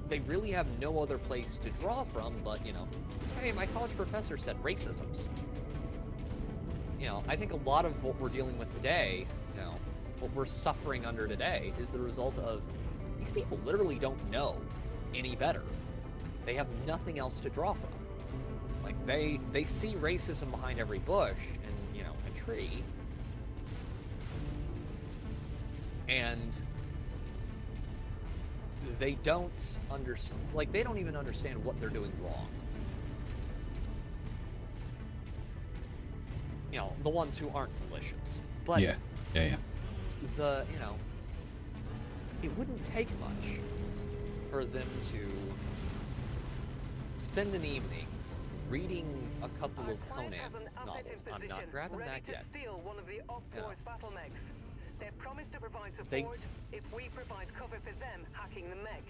they really have no other place to draw from but, you know, hey, my college professor said racisms. You know, I think a lot of what we're dealing with today, you know, what we're suffering under today is the result of these people literally don't know any better. They have nothing else to draw from. Like, they see racism behind every bush and, you know, a tree. And they don't understand, like, they don't even understand what they're doing wrong. You know, the ones who aren't malicious. But yeah. the, you know, it wouldn't take much for them to spend an evening reading a couple of Conan novels. I'm not grabbing that yet. They promised to provide support if we provide cover for them hacking the mech.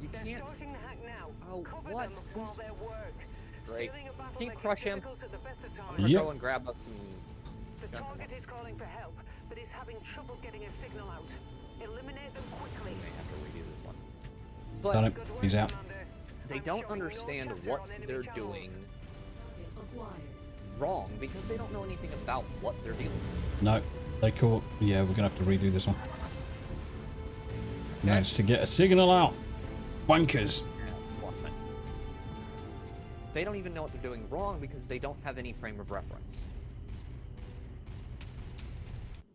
You They're can't. starting the hack now. Oh, Cover what? them while they work. Great. Stealing a battle Can you mech is crush him? difficult at the best of I'm times. gonna go and grab us some. The target is calling for help, but is having trouble getting a signal out. Eliminate them quickly. I have to redo this one. Done But it. He's out. they don't understand what they're doing wrong because they don't know anything about what they're dealing with. No, they caught. Yeah, we're gonna have to redo this one. Managed to get a signal out. Wankers. Wasn't. They don't even know what they're doing wrong because they don't have any frame of reference.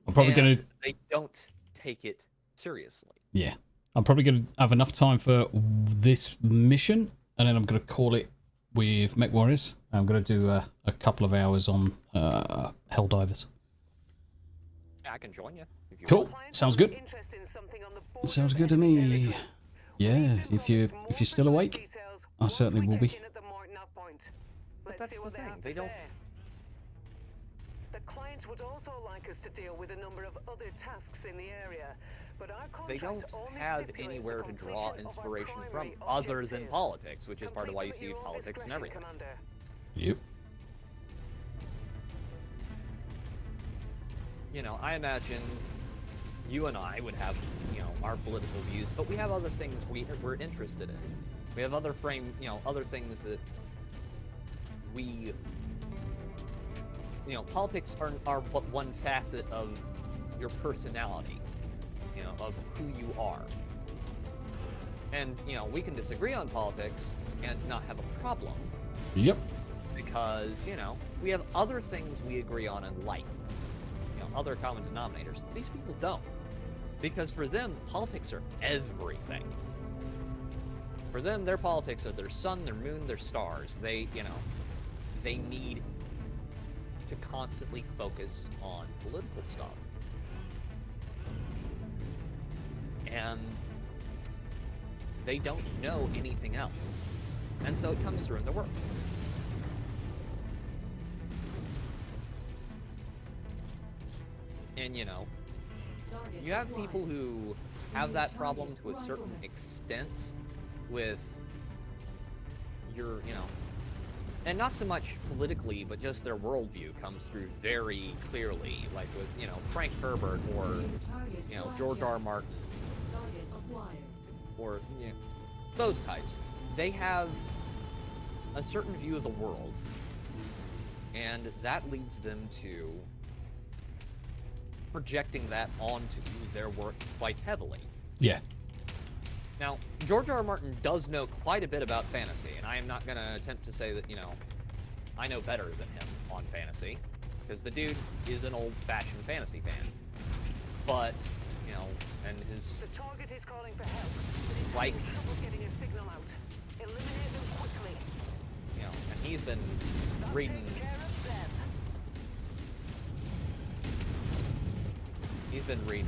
I'm probably And gonna. they don't take it seriously. Yeah, I'm probably gonna have enough time for this mission, and then I'm gonna call it with Mechwarriors. I'm gonna do a couple of hours on Helldivers. Yeah, I can join you. If you Cool. want. Sounds good. Sounds good to me. Yeah, if you're still awake, I certainly will be. But that's the thing. They don't. The clients would also like us to deal with a number of other tasks in the area, but our They don't have anywhere to draw inspiration from other than politics, which is part of why you see politics and everything. Yep. You know, I imagine you and I would have, you know, our political views, but we have other things we're interested in. We have other other things that we, you know, politics are but one facet of your personality, you know, of who you are. And, you know, we can disagree on politics and not have a problem. Yep. Because, you know, we have other things we agree on and like. You know, other common denominators. These people don't. Because for them, politics are everything. For them, their politics are their sun, their moon, their stars. They, you know, they need to constantly focus on political stuff. And they don't know anything else. And so it comes through in their work. And, you know, you have people who have that problem to a certain extent with your, you know, and not so much politically, but just their worldview comes through very clearly, like with, you know, Frank Herbert or, you know, George R. Martin, or, you know, those types. They have a certain view of the world, and that leads them to projecting that onto their work quite heavily. Yeah. Now, George R. R. Martin does know quite a bit about fantasy, and I am not going to attempt to say that, you know, I know better than him on fantasy, because the dude is an old-fashioned fantasy fan. But, you know, and his... The target is calling for help, but he's liked... having trouble getting a signal out. Eliminate them quickly. You know, and he's been reading... He's been reading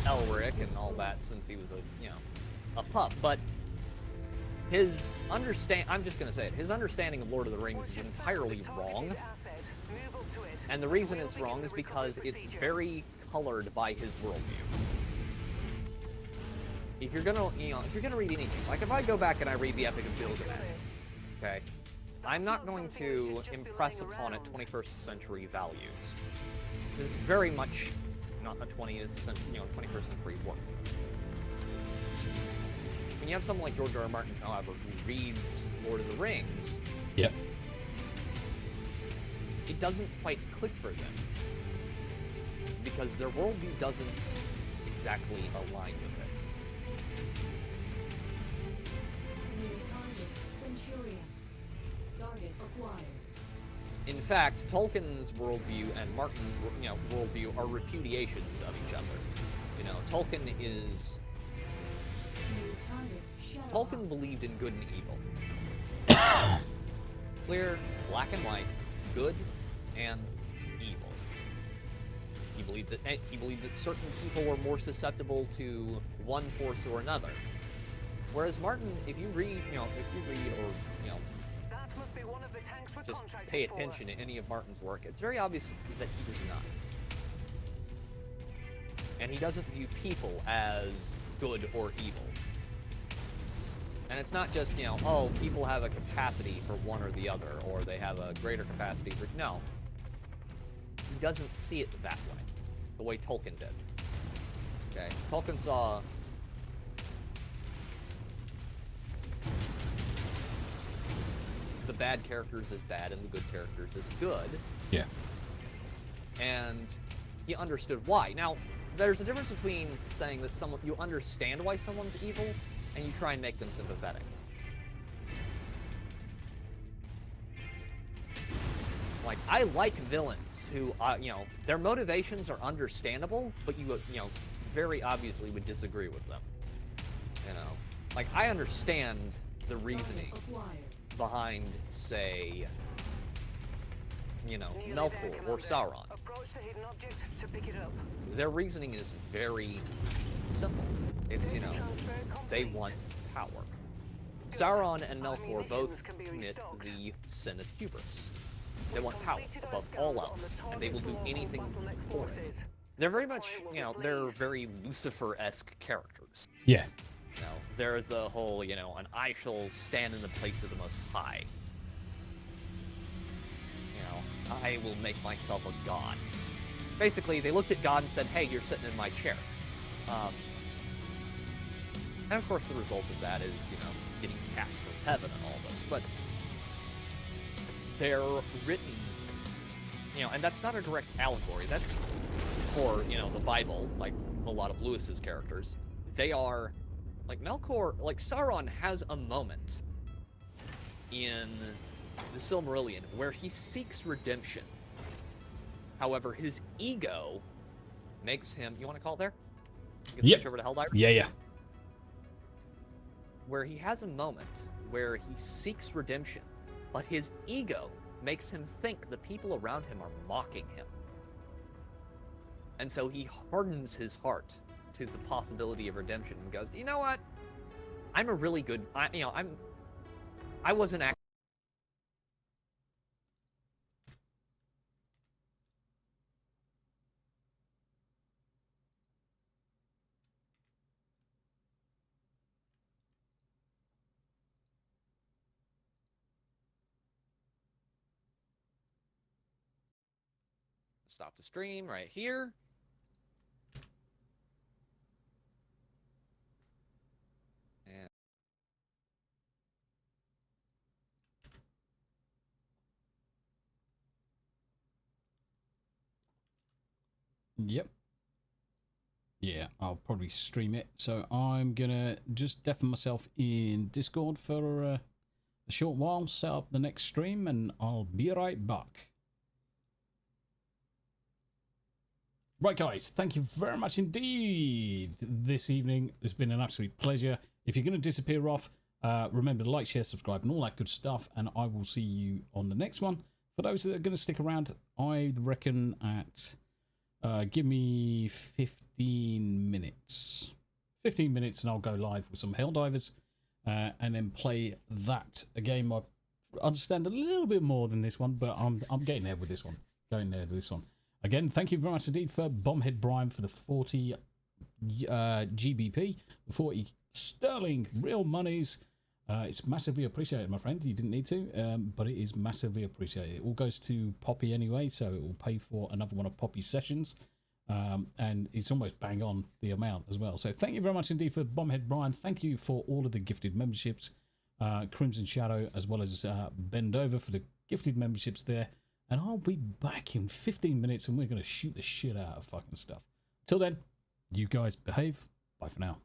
Elric and all that since he was a pup, but his I'm just gonna say it, his understanding of Lord of the Rings is entirely wrong. And the reason it's wrong is because it's very colored by his worldview. If you're gonna, if you're gonna read anything, like if I go back and I read the Epic of Gilgamesh, okay, I'm not going to impress upon it 21st century values. This is very much not a 21st century work. When you have someone like George R. R. Martin, however, who reads Lord of the Rings, yep, it doesn't quite click for them because their worldview doesn't exactly align with it. Centurion. Target acquired. In fact, Tolkien's worldview and Martin's worldview are repudiations of each other. You know, Tolkien believed in good and evil. Clear, black and white, good and evil. He believed that certain people were more susceptible to one force or another. Whereas Martin, if you read just pay attention to any of Martin's work, it's very obvious that he does not. And he doesn't view people as good or evil. And it's not just, oh, people have a capacity for one or the other, or they have a greater capacity for... No. He doesn't see it that way, the way Tolkien did. Okay? Tolkien saw... the bad characters as bad and the good characters as good. Yeah. And he understood why. Now, there's a difference between saying that you understand why someone's evil and you try and make them sympathetic. Like, I like villains who, their motivations are understandable, but you very obviously would disagree with them. Like, I understand the reasoning behind, say, Melkor or Sauron. Their reasoning is very simple. It's, they want power. Sauron and Melkor both commit the sin of hubris. They want power above all else, and they will do anything for it. They're very much, they're very Lucifer-esque characters. Yeah. There's the whole, and I shall stand in the place of the Most High. I will make myself a god. Basically, they looked at God and said, hey, you're sitting in my chair. And of course the result of that is, getting cast from heaven and all this, but they're written, and that's not a direct allegory, that's for, the Bible, like a lot of Lewis's characters. They are, like Melkor, like Sauron has a moment in the Silmarillion where he seeks redemption. However, his ego makes him, you want to call it there? You can switch over to Helldivers? Yeah. Where he has a moment where he seeks redemption, but his ego makes him think the people around him are mocking him. And so he hardens his heart to the possibility of redemption and goes, you know what? I'm a really good, I wasn't actually... Stop the stream right here. And yep. Yeah, I'll probably stream it. So I'm gonna just deafen myself in Discord for a a short while, set up the next stream, and I'll be right back. Right, guys, thank you very much indeed this evening. It's been an absolute pleasure. If you're going to disappear off, remember to like, share, subscribe, and all that good stuff, and I will see you on the next one. For those that are going to stick around, I reckon at... give me 15 minutes. 15 minutes and I'll go live with some Helldivers and then play that. A game I understand a little bit more than this one, but I'm getting there with this one. Going there with this one. Again, thank you very much indeed for Bombhead Brian for the 40 GBP, the 40 sterling real monies. It's massively appreciated, my friend. You didn't need to, but it is massively appreciated. It all goes to Poppy anyway, so it will pay for another one of Poppy's sessions. And it's almost bang on the amount as well. So thank you very much indeed for Bombhead Brian. Thank you for all of the gifted memberships. Crimson Shadow, as well as Bend Over for the gifted memberships there. And I'll be back in 15 minutes and we're going to shoot the shit out of fucking stuff. Till then, you guys behave. Bye for now.